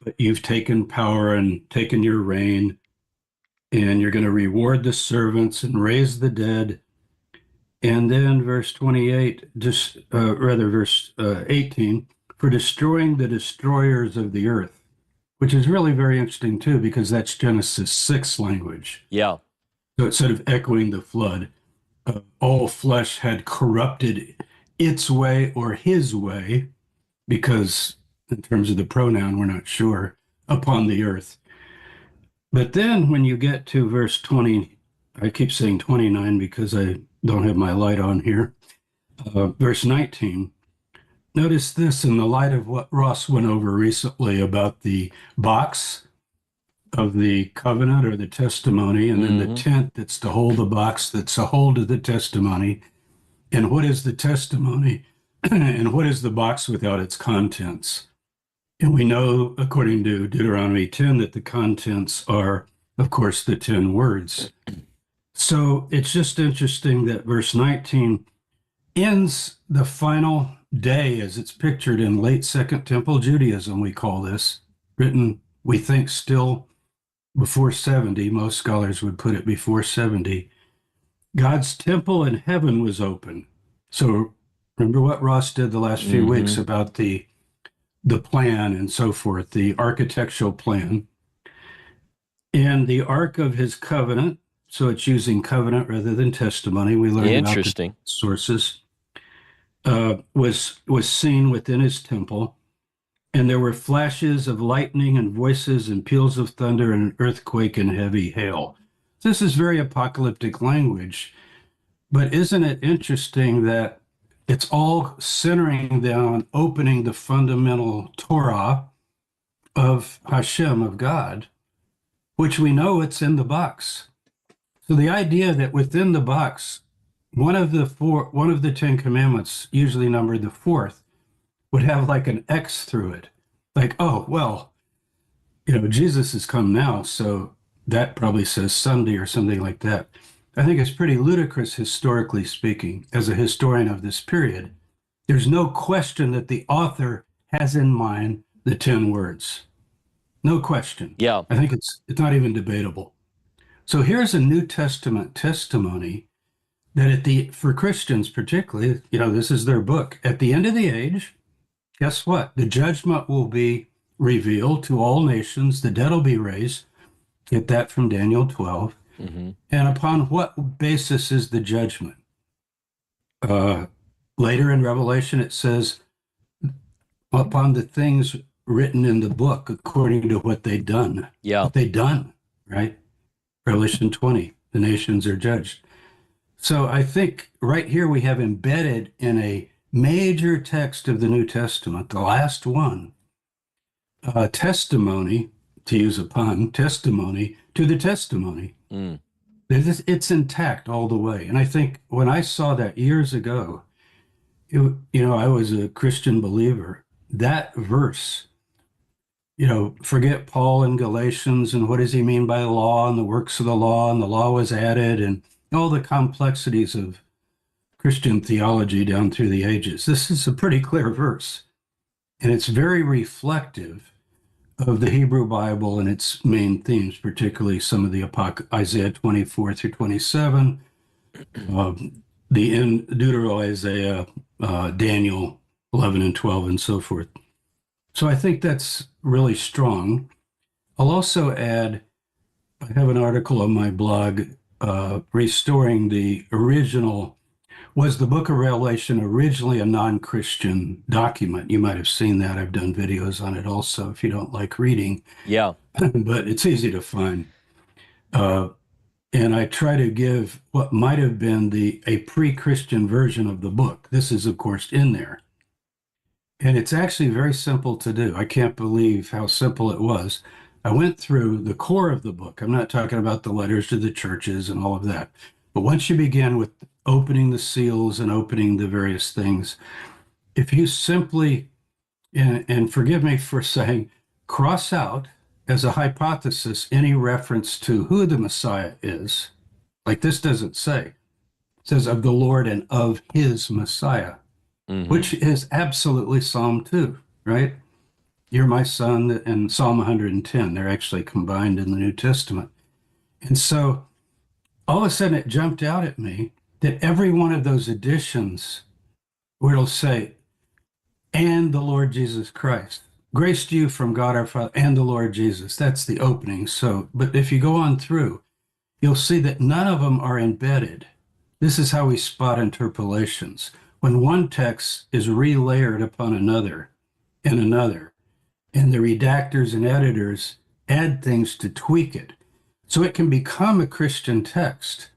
Speaker 8: but you've taken power and taken your reign, and you're going to reward the servants and raise the dead. And then verse 28, verse 18, for destroying the destroyers of the earth, which is really very interesting too, because that's Genesis 6 language.
Speaker 1: Yeah.
Speaker 8: So instead of echoing the flood, all flesh had corrupted its way or his way, because in terms of the pronoun, we're not sure, upon the earth. But then when you get to verse 20, I keep saying 29 because I don't have my light on here. Verse 19, notice this in the light of what Ross went over recently about the box of the covenant or the testimony, and then the tent that's to hold the box that's a hold of the testimony. And what is the testimony? And what is the box without its contents? And we know, according to Deuteronomy 10, that the contents are, of course, the 10 words. So it's just interesting that verse 19 ends the final day as it's pictured in late Second Temple Judaism, we call this, written, we think, still before 70. Most scholars would put it before 70. God's temple in heaven was open. So remember what Ross did the last few weeks about the plan and so forth, the architectural plan. And the Ark of his covenant, so it's using covenant rather than testimony. We learned about the sources, was seen within his temple. And there were flashes of lightning and voices and peals of thunder and an earthquake and heavy hail. This is very apocalyptic language. But isn't it interesting that it's all centering down, opening the fundamental Torah of Hashem, of God, which we know it's in the box. So the idea that within the box, one of the 10 commandments, usually numbered the fourth, would have like an X through it. Like, oh, well, Jesus has come now, so that probably says Sunday or something like that. I think it's pretty ludicrous, historically speaking, as a historian of this period. There's no question that the author has in mind the 10 words. No question.
Speaker 1: Yeah.
Speaker 8: I think it's not even debatable. So here's a New Testament testimony that for Christians particularly, this is their book. At the end of the age, guess what? The judgment will be revealed to all nations. The dead will be raised. Get that from Daniel 12.
Speaker 1: Mm-hmm.
Speaker 8: And upon what basis is the judgment? Later in Revelation, it says, upon the things written in the book, according to what they've done.
Speaker 1: Yeah.
Speaker 8: What they've done, right? Revelation 20, the nations are judged. So I think right here we have embedded in a major text of the New Testament, the last one, testimony, to use a pun, testimony to the testimony.
Speaker 1: Mm.
Speaker 8: It's intact all the way. And I think when I saw that years ago, I was a Christian believer. That verse, forget Paul in Galatians and what does he mean by law and the works of the law and the law was added and all the complexities of Christian theology down through the ages. This is a pretty clear verse, and it's very reflective of the Hebrew Bible and its main themes, particularly some of the Isaiah 24 through 27, the Deutero-Isaiah, Daniel 11 and 12, and so forth. So I think that's really strong. I'll also add, I have an article on my blog, restoring the original. Was the book of Revelation originally a non-Christian document? You might have seen that. I've done videos on it also if you don't like reading.
Speaker 1: Yeah.
Speaker 8: But it's easy to find. And I try to give what might have been a pre-Christian version of the book. This is, of course, in there. And it's actually very simple to do. I can't believe how simple it was. I went through the core of the book. I'm not talking about the letters to the churches and all of that. But once you begin with opening the seals and opening the various things, if you simply, and forgive me for saying, cross out as a hypothesis any reference to who the Messiah is, like this doesn't say, it says of the Lord and of his Messiah,
Speaker 1: Mm-hmm.
Speaker 8: which is absolutely Psalm 2, right? You're my son, and Psalm 110, they're actually combined in the New Testament. And so all of a sudden it jumped out at me that every one of those editions where it'll say, and the Lord Jesus Christ, grace to you from God our Father and the Lord Jesus. That's the opening. So, but if you go on through, you'll see that none of them are embedded. This is how we spot interpolations. When one text is relayered upon another and another, and the redactors and editors add things to tweak it, so it can become a Christian text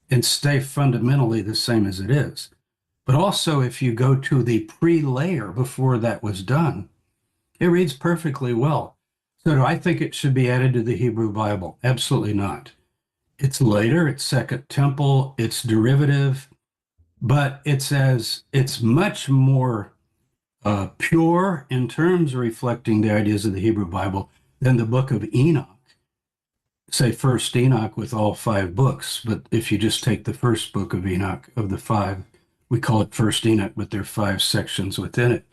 Speaker 8: and stay fundamentally the same as it is. But also, if you go to the pre-layer before that was done, it reads perfectly well. So do I think it should be added to the Hebrew Bible? Absolutely not. It's later, it's Second Temple, it's derivative, but it's much more pure in terms of reflecting the ideas of the Hebrew Bible than the book of Enoch. Say First Enoch with all 5 books, but if you just take the first book of Enoch of the 5, we call it First Enoch, but there are 5 sections within it.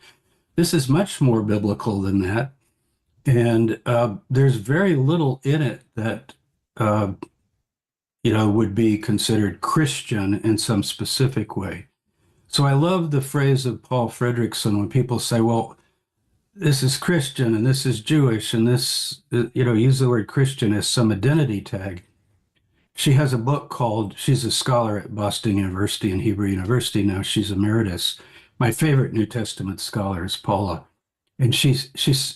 Speaker 8: This is much more biblical than that, and there's very little in it that would be considered Christian in some specific way. So I love the phrase of Paul Fredrickson when people say, well, this is Christian and this is Jewish and this, use the word Christian as some identity tag. She has a book called, she's a scholar at Boston University and Hebrew University now, she's emeritus. My favorite New Testament scholar is Paula. And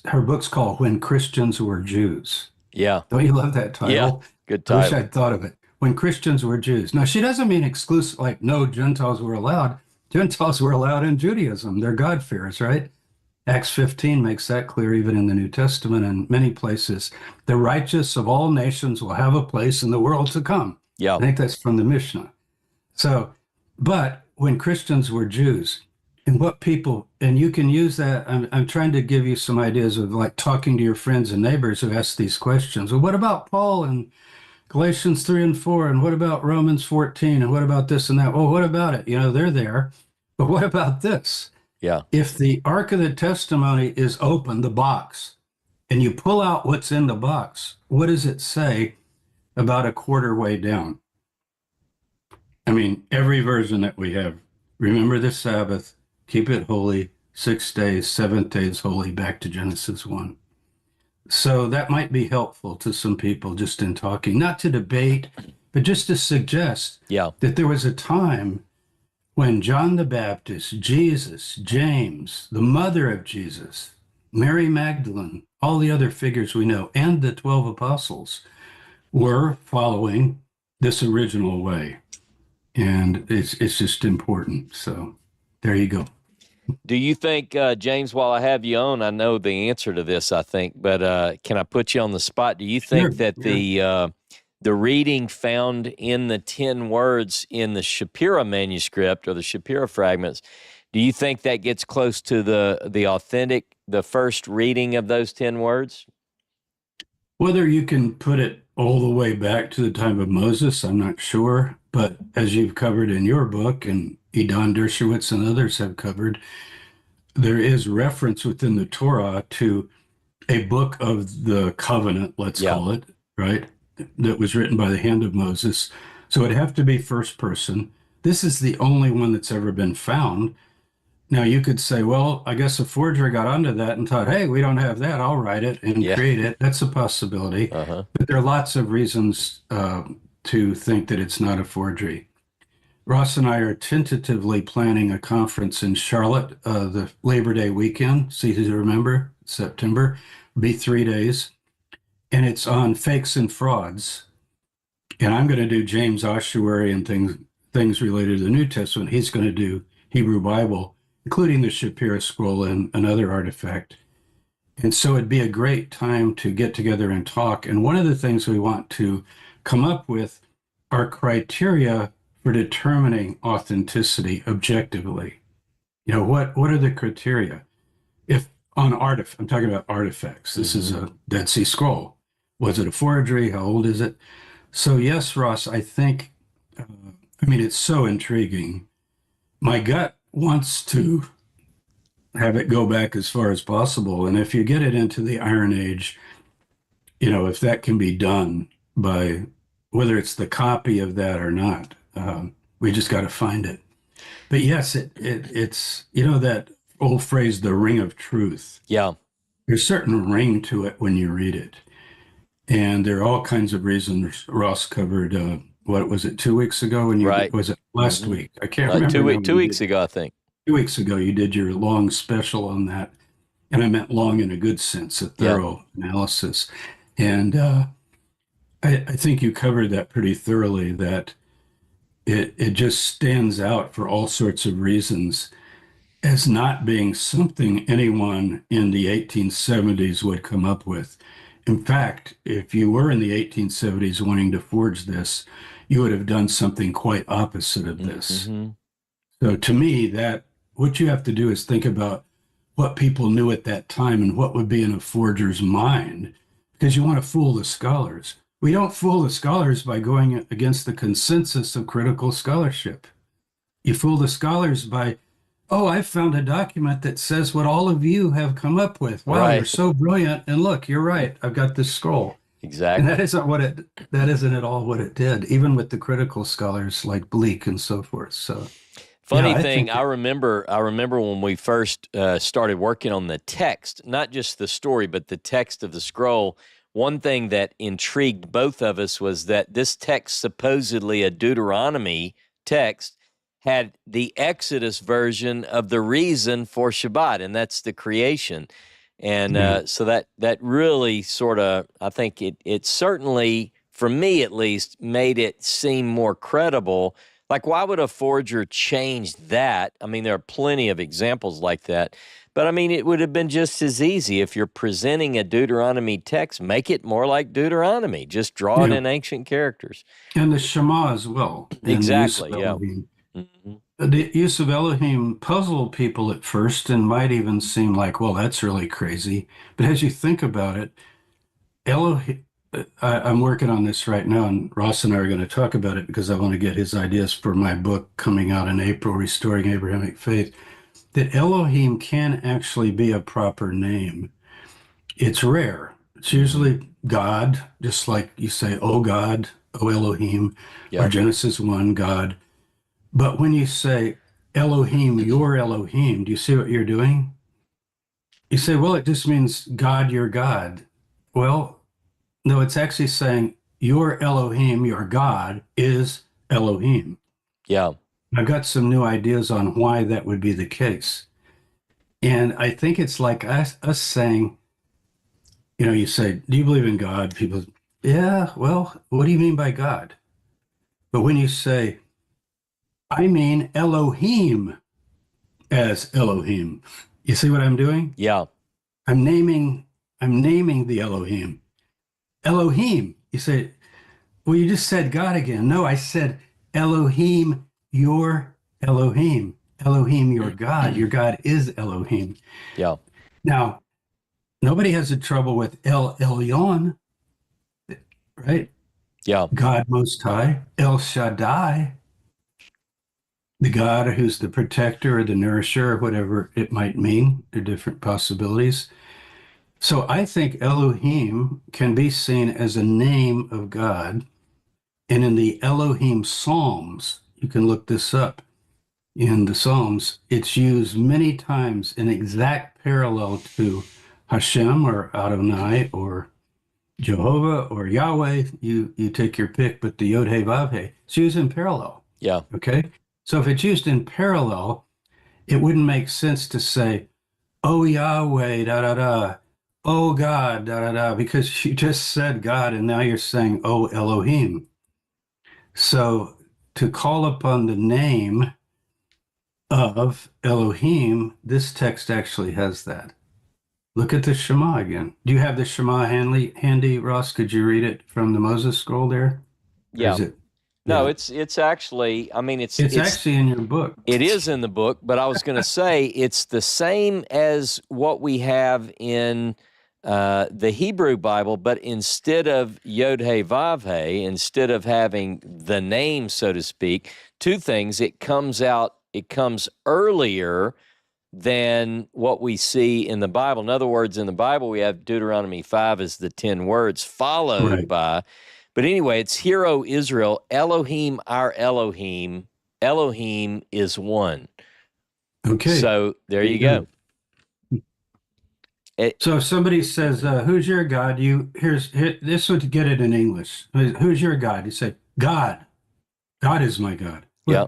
Speaker 8: her book's called When Christians Were Jews.
Speaker 1: Yeah.
Speaker 8: Don't you love that title?
Speaker 1: Yeah, good title.
Speaker 8: I wish I'd thought of it. When Christians were Jews. Now, she doesn't mean exclusive, like no Gentiles were allowed. Gentiles were allowed in Judaism. They're God-fearers, right? Acts 15 makes that clear even in the New Testament and many places. The righteous of all nations will have a place in the world to come.
Speaker 1: Yeah.
Speaker 8: I think that's from the Mishnah. So, but when Christians were Jews, and what people, and you can use that, I'm trying to give you some ideas of like talking to your friends and neighbors who ask these questions. Well, what about Paul and Galatians 3 and 4, and what about Romans 14, and what about this and that? Well, what about it? They're there. But what about this?
Speaker 1: Yeah.
Speaker 8: If the Ark of the Testimony is open, the box, and you pull out what's in the box, what does it say about a quarter way down? I mean, every version that we have, remember the Sabbath, keep it holy, 6 days, 7th day is holy, back to Genesis 1. So that might be helpful to some people just in talking, not to debate, but just to suggest that there was a time when John the Baptist, Jesus, James, the mother of Jesus, Mary Magdalene, all the other figures we know, and the 12 apostles were following this original way. And it's just important. So there you go.
Speaker 1: Do you think, James, while I have you on, I know the answer to this, I think, but can I put you on the spot? Do you think that the reading found in the 10 words in the Shapira manuscript or the Shapira fragments, do you think that gets close to the authentic, the first reading of those 10 words?
Speaker 8: Whether you can put it all the way back to the time of Moses, I'm not sure. But as you've covered in your book, and Edan Dershowitz and others have covered, there is reference within the Torah to a book of the covenant, let's call it, right? That was written by the hand of Moses. So it'd have to be first person. This is the only one that's ever been found. Now you could say, well, I guess a forger got onto that and thought, hey, we don't have that, I'll write it and create it. That's a possibility. But there are lots of reasons to think that it's not a forgery. Ross and I are tentatively planning a conference in Charlotte, the Labor Day weekend, see to remember, September, be 3 days. And it's on fakes and frauds. And I'm going to do James Ossuary and things related to the New Testament. He's going to do Hebrew Bible, including the Shapira scroll and another artifact. And so it'd be a great time to get together and talk. And one of the things we want to come up with are criteria for determining authenticity objectively. What are the criteria? If on I'm talking about artifacts. This is a Dead Sea Scroll. Was it a forgery? How old is it? So yes, Ross, I think, it's so intriguing. My gut wants to have it go back as far as possible. And if you get it into the Iron Age, if that can be done by whether it's the copy of that or not, we just got to find it. But yes, it's, that old phrase, the ring of truth.
Speaker 1: Yeah.
Speaker 8: There's a certain ring to it when you read it. And there are all kinds of reasons. Ross covered, what was it, 2 weeks ago? Was it last week? I can't remember.
Speaker 1: 2 weeks ago, I think.
Speaker 8: 2 weeks ago, you did your long special on that. And I meant long in a good sense, a thorough analysis. And I think you covered that pretty thoroughly, that it just stands out for all sorts of reasons as not being something anyone in the 1870s would come up with. In fact, if you were in the 1870s wanting to forge this, you would have done something quite opposite of this. So to me, that what you have to do is think about what people knew at that time and what would be in a forger's mind, because you want to fool the scholars. We don't fool the scholars by going against the consensus of critical scholarship. You fool the scholars by, oh, I found a document that says what all of you have come up with. Wow, you're so brilliant. And look, you're right. I've got this scroll.
Speaker 1: Exactly.
Speaker 8: And that isn't at all what it did, even with the critical scholars like Bleak and so forth. So
Speaker 1: funny thing, I remember when we first started working on the text, not just the story, but the text of the scroll. One thing that intrigued both of us was that this text, supposedly a Deuteronomy text, had the Exodus version of the reason for Shabbat, and that's the creation. And so that really sort of, I think it certainly, for me at least, made it seem more credible. Like, why would a forger change that? I mean, there are plenty of examples like that. But, I mean, it would have been just as easy if you're presenting a Deuteronomy text, make it more like Deuteronomy. Just draw it in ancient characters.
Speaker 8: And the Shema as well.
Speaker 1: Exactly,
Speaker 8: The use of Elohim puzzled people at first and might even seem like, well, that's really crazy. But as you think about it, I'm working on this right now, and Ross and I are going to talk about it because I want to get his ideas for my book coming out in April, Restoring Abrahamic Faith, that Elohim can actually be a proper name. It's rare. It's usually God, just like you say, oh God, oh Elohim, or
Speaker 1: Yeah.
Speaker 8: Genesis 1, God. But when you say Elohim, your Elohim, do you see what you're doing? You say, well, it just means God, your God. Well, no, it's actually saying your Elohim, your God, is Elohim.
Speaker 1: Yeah.
Speaker 8: I've got some new ideas on why that would be the case. And I think it's like us saying, you say, do you believe in God? People, yeah, well, what do you mean by God? But when you say, I mean Elohim as Elohim, you see what I'm doing?
Speaker 1: Yeah.
Speaker 8: I'm naming the Elohim. Elohim. You say, well, you just said God again. No, I said Elohim, your Elohim. Elohim, your God. Your God is Elohim.
Speaker 1: Yeah.
Speaker 8: Now, nobody has a trouble with El Elyon, right?
Speaker 1: Yeah.
Speaker 8: God Most High. El Shaddai, the God who's the protector or the nourisher or whatever it might mean. There are different possibilities. So I think Elohim can be seen as a name of God. And in the Elohim Psalms, you can look this up in the Psalms, it's used many times in exact parallel to Hashem or Adonai or Jehovah or Yahweh. You take your pick, but the Yod He Vav He, it's used in parallel.
Speaker 1: Yeah.
Speaker 8: Okay. So if it's used in parallel, it wouldn't make sense to say, oh Yahweh, da da da, oh God, da da da, because you just said God and now you're saying, oh Elohim. So to call upon the name of Elohim, this text actually has that. Look at the Shema again. Do you have the Shema handy, Ross? Could you read it from the Moses scroll there? Or
Speaker 1: Yeah.
Speaker 8: is it?
Speaker 1: No,
Speaker 8: Yeah.
Speaker 1: it's actually, I mean,
Speaker 8: It's actually in your book.
Speaker 1: it is in the book, but I was going to say it's the same as what we have in the Hebrew Bible, but instead of Yod He Vav He, instead of having the name, so to speak, two things. It comes earlier than what we see in the Bible. In other words, in the Bible, we have Deuteronomy 5 as the 10 words, followed
Speaker 8: Right.
Speaker 1: by, but anyway, it's Hear, O Israel, Elohim, our Elohim, Elohim is one.
Speaker 8: Okay.
Speaker 1: So there you go.
Speaker 8: So if somebody says, who's your God? This would get it in English. Who's your God? You say, God. God is my God.
Speaker 1: Yeah.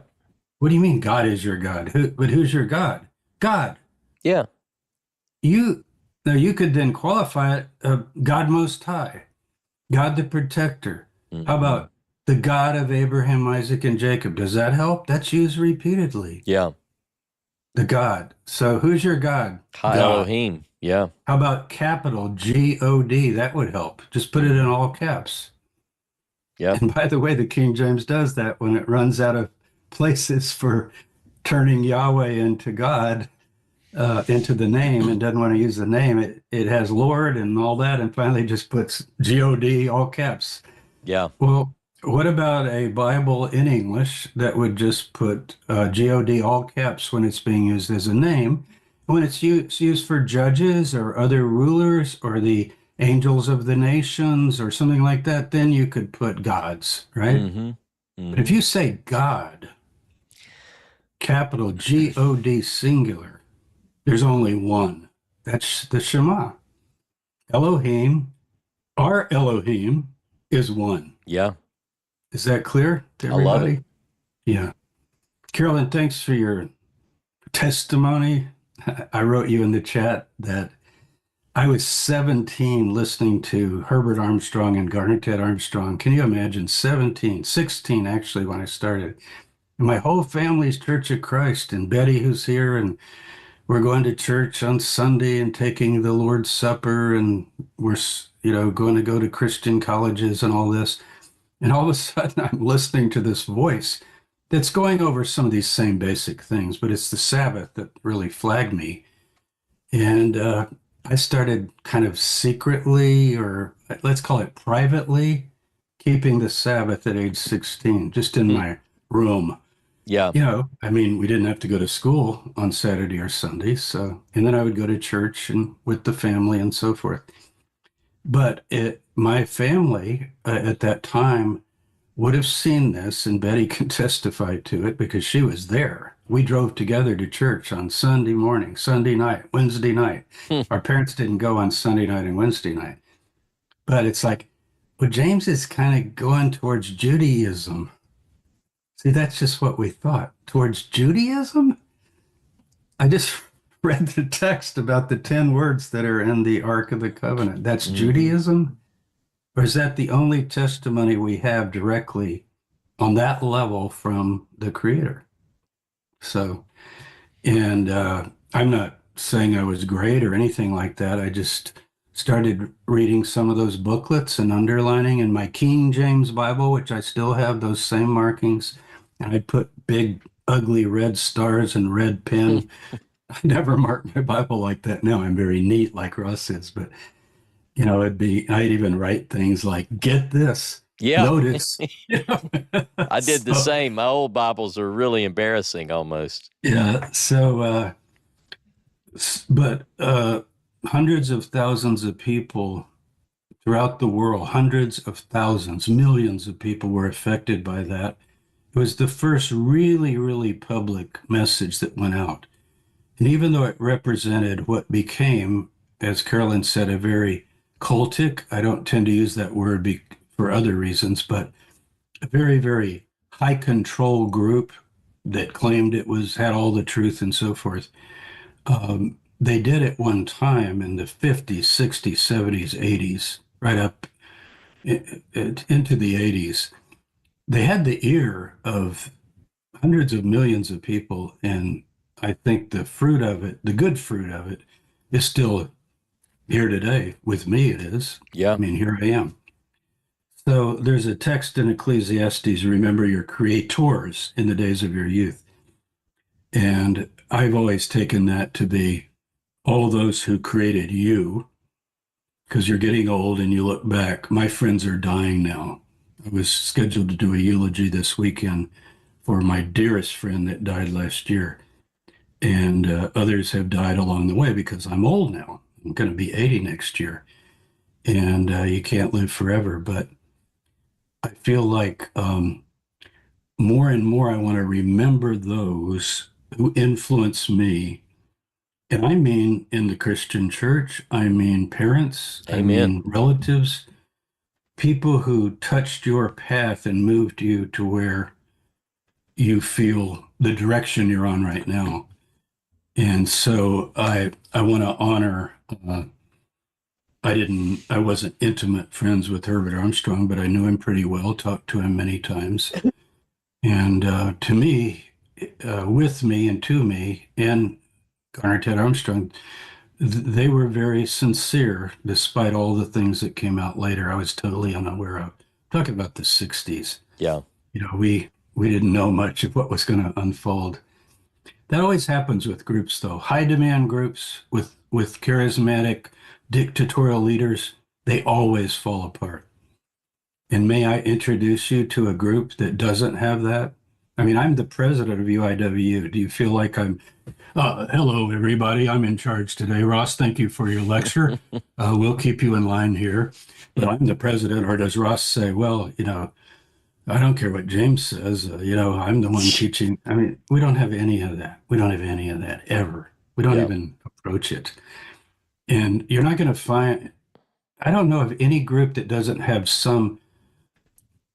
Speaker 8: What do you mean God is your God? But who's your God? God.
Speaker 1: Yeah.
Speaker 8: You could then qualify it, God Most High, God the Protector.
Speaker 1: Mm-hmm.
Speaker 8: How about the God of Abraham, Isaac, and Jacob? Does that help? That's used repeatedly.
Speaker 1: Yeah.
Speaker 8: The God. So who's your God?
Speaker 1: Ha
Speaker 8: God.
Speaker 1: Elohim. Yeah.
Speaker 8: How about capital G-O-D? That would help. Just put it in all caps.
Speaker 1: Yeah.
Speaker 8: And by the way, the King James does that when it runs out of places for turning Yahweh into God, into the name, and doesn't want to use the name. It has Lord and all that, and finally just puts G-O-D, all caps.
Speaker 1: Yeah.
Speaker 8: Well, what about a Bible in English that would just put G-O-D, all caps, when it's being used as a name? When it's used for judges or other rulers or the angels of the nations or something like that, then you could put gods, right?
Speaker 1: Mm-hmm. Mm-hmm.
Speaker 8: But if you say God, capital G-O-D, singular, there's only one. That's the Shema. Elohim, our Elohim, is one.
Speaker 1: Yeah.
Speaker 8: Is that clear to everybody?
Speaker 1: I love it.
Speaker 8: Yeah. Carolyn, thanks for your testimony. I wrote you in the chat that I was 17 listening to Herbert Armstrong and Garnett Armstrong. Can you imagine? 17, 16 actually when I started. And my whole family's Church of Christ, and Betty, who's here, and we're going to church on Sunday and taking the Lord's Supper, and we're going to go to Christian colleges and all this. And all of a sudden I'm listening to this voice that's going over some of these same basic things, but it's the Sabbath that really flagged me. And I started kind of secretly, or let's call it privately, keeping the Sabbath at age 16, just in
Speaker 1: Hmm.
Speaker 8: my room.
Speaker 1: Yeah.
Speaker 8: I mean, we didn't have to go to school on Saturday or Sunday, so, and then I would go to church and with the family and so forth. But my family at that time would have seen this, and Betty can testify to it because she was there. We drove together to church on Sunday morning, Sunday night, Wednesday night.
Speaker 1: Hmm.
Speaker 8: Our parents didn't go on Sunday night and Wednesday night. But it's like, well, James is kind of going towards Judaism. See, that's just what we thought. Towards Judaism? I just read the text about the 10 words that are in the Ark of the Covenant. That's
Speaker 1: Mhm.
Speaker 8: Judaism? Or is that the only testimony we have directly on that level from the Creator? So, and I'm not saying I was great or anything like that. I just started reading some of those booklets and underlining in my King James Bible, which I still have those same markings. And I put big, ugly red stars and red pen. I never mark my Bible like that now. I'm very neat, like Ross is, but I'd even write things like, get this,
Speaker 1: Yeah.
Speaker 8: notice.
Speaker 1: I did the
Speaker 8: So,
Speaker 1: same. My old Bibles are really embarrassing almost.
Speaker 8: yeah. So, but hundreds of thousands of people throughout the world, hundreds of thousands, millions of people were affected by that. It was the first really, really public message that went out. And even though it represented what became, as Carolyn said, a very cultic, I don't tend to use that word for other reasons, but a very, very high control group that claimed it had all the truth and so forth. They did at one time in the 50s, 60s, 70s, 80s, right up into the 80s. They had the ear of hundreds of millions of people, and I think the fruit of it, the good fruit of it, is still here today. With me, it is.
Speaker 1: Yeah.
Speaker 8: I mean, here I am. So there's a text in Ecclesiastes, remember your creators in the days of your youth. And I've always taken that to be all those who created you, because you're getting old and you look back. My friends are dying now. I was scheduled to do a eulogy this weekend for my dearest friend that died last year. And others have died along the way because I'm old now. I'm going to be 80 next year. And you can't live forever. But I feel like more and more I want to remember those who influence me. And I mean in the Christian church, I mean parents, I
Speaker 1: Amen.
Speaker 8: mean relatives, people who touched your path and moved you to where you feel the direction you're on right now. And so I want to honor. I wasn't intimate friends with Herbert Armstrong, but I knew him pretty well, talked to him many times. And to me, with me and to me, and Garner Ted Armstrong, they were very sincere, despite all the things that came out later. I was totally unaware of. Talking about the '60s,
Speaker 1: Yeah.
Speaker 8: We didn't know much of what was going to unfold. That always happens with groups, though. High demand groups with charismatic dictatorial leaders, they always fall apart. And may I introduce you to a group that doesn't have that? I mean, I'm the president of UIW. Do you feel like hello, everybody. I'm in charge today. Ross, thank you for your lecture. We'll keep you in line here. But I'm the president. Or does Ross say, well, I don't care what James says. I'm the one teaching. I mean, we don't have any of that. We don't have any of that ever. We don't
Speaker 1: Yeah.
Speaker 8: even approach it. And you're not going to find, I don't know of any group that doesn't have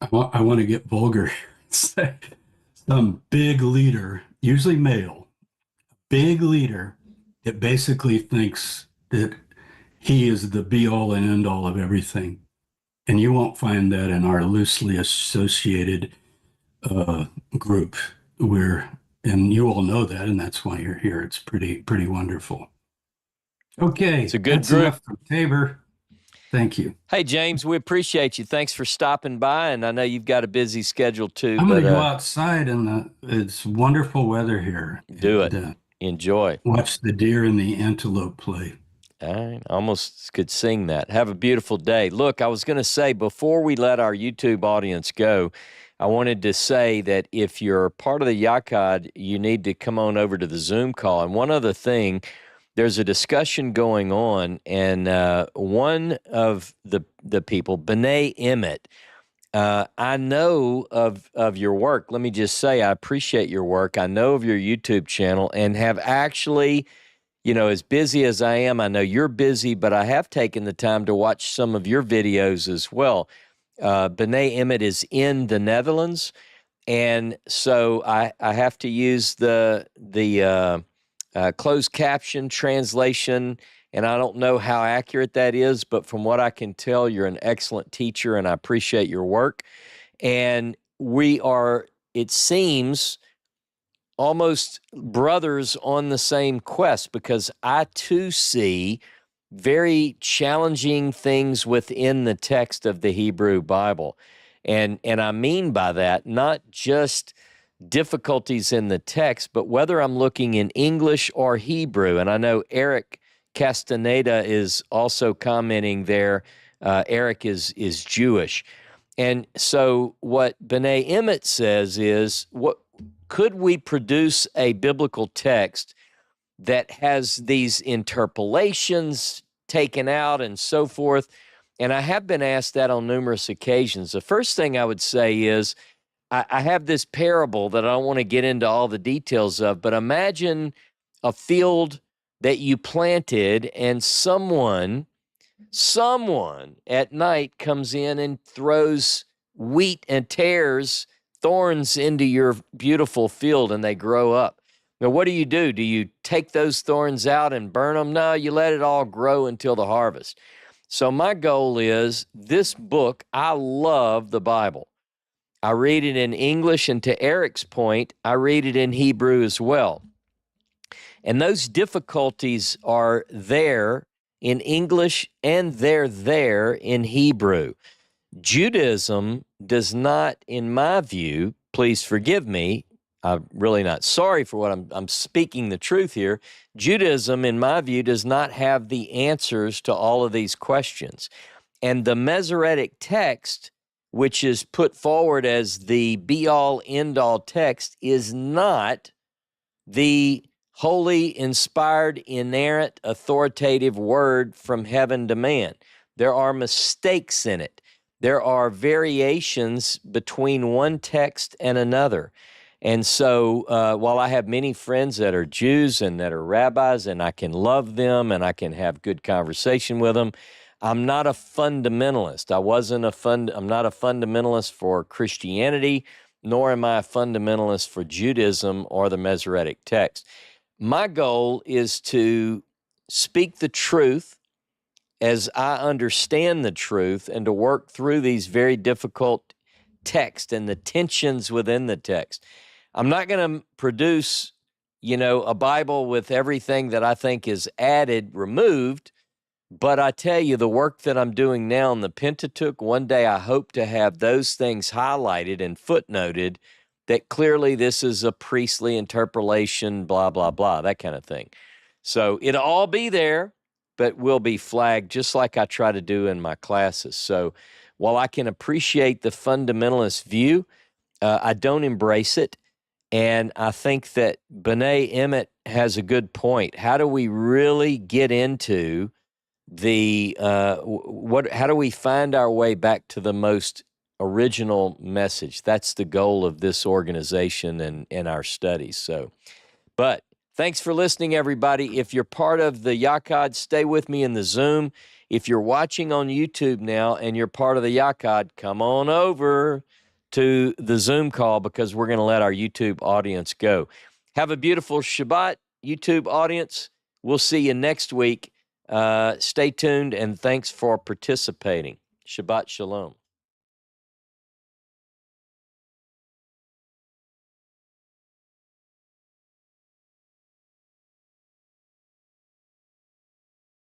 Speaker 8: I want to get vulgar, some big leader, usually male, big leader that basically thinks that he is the be all and end all of everything. And you won't find that in our loosely associated group and you all know that, and that's why you're here. It's pretty wonderful. Okay,
Speaker 1: It's a good
Speaker 8: that's
Speaker 1: group.
Speaker 8: enough from Tabor. Thank you.
Speaker 1: Hey, James, we appreciate you. Thanks for stopping by. And I know you've got a busy schedule too.
Speaker 8: I'm going to
Speaker 1: but
Speaker 8: go outside, and it's wonderful weather here.
Speaker 1: do
Speaker 8: and,
Speaker 1: it. Enjoy.
Speaker 8: watch the deer and the antelope play.
Speaker 1: All right. Almost could sing that. Have a beautiful day. Look, I was going to say, before we let our YouTube audience go, I wanted to say that if you're part of the Yachad, you need to come on over to the Zoom call. And one other thing, there's a discussion going on, and one of the people, B'nai Emmett, I know of your work. Let me just say, I appreciate your work. I know of your YouTube channel and have actually, as busy as I am, I know you're busy, but I have taken the time to watch some of your videos as well. B'nai Emmett is in the Netherlands, and so I have to use the closed caption translation, and I don't know how accurate that is, but from what I can tell, you're an excellent teacher, and I appreciate your work. And we are, it seems, almost brothers on the same quest, because I too see very challenging things within the text of the Hebrew Bible. And I mean by that, not just difficulties in the text, but whether I'm looking in English or Hebrew. And I know Eric Castaneda is also commenting there. Eric is Jewish. And so what B'nai Emmett says is, what could we produce a biblical text that has these interpolations taken out and so forth? And I have been asked that on numerous occasions. The first thing I would say is, I have this parable that I don't want to get into all the details of, but imagine a field that you planted and someone at night comes in and throws wheat and tares thorns into your beautiful field, and they grow up. Now, what do? Do you take those thorns out and burn them? No, you let it all grow until the harvest. So my goal is, this book, I love the Bible. I read it in English, and to Eric's point, I read it in Hebrew as well. And those difficulties are there in English, and they're there in Hebrew. Judaism does not, in my view, please forgive me, I'm really not sorry for what I'm speaking the truth here. Judaism, in my view, does not have the answers to all of these questions. And the Masoretic text, which is put forward as the be-all, end-all text, is not the holy, inspired, inerrant, authoritative word from heaven to man. There are mistakes in it. There are variations between one text and another. And so while I have many friends that are Jews and that are rabbis, and I can love them and I can have good conversation with them, I'm not a fundamentalist. I'm not a fundamentalist for Christianity, nor am I a fundamentalist for Judaism or the Masoretic text. My goal is to speak the truth as I understand the truth, and to work through these very difficult texts and the tensions within the text. I'm not going to produce, a Bible with everything that I think is added, removed. But I tell you, the work that I'm doing now in the Pentateuch, one day I hope to have those things highlighted and footnoted, that clearly this is a priestly interpolation, blah, blah, blah, that kind of thing. So it'll all be there, but will be flagged just like I try to do in my classes. So while I can appreciate the fundamentalist view, I don't embrace it. And I think that B'nai Emmett has a good point. How do we really get into how do we find our way back to the most original message? That's the goal of this organization and our studies. So, but thanks for listening, everybody. If you're part of the Yachad, stay with me in the Zoom. If you're watching on YouTube now and you're part of the Yachad, come on over to the Zoom call, because we're going to let our YouTube audience go. Have a beautiful Shabbat, YouTube audience. We'll see you next week. Stay tuned, and thanks for participating. Shabbat Shalom.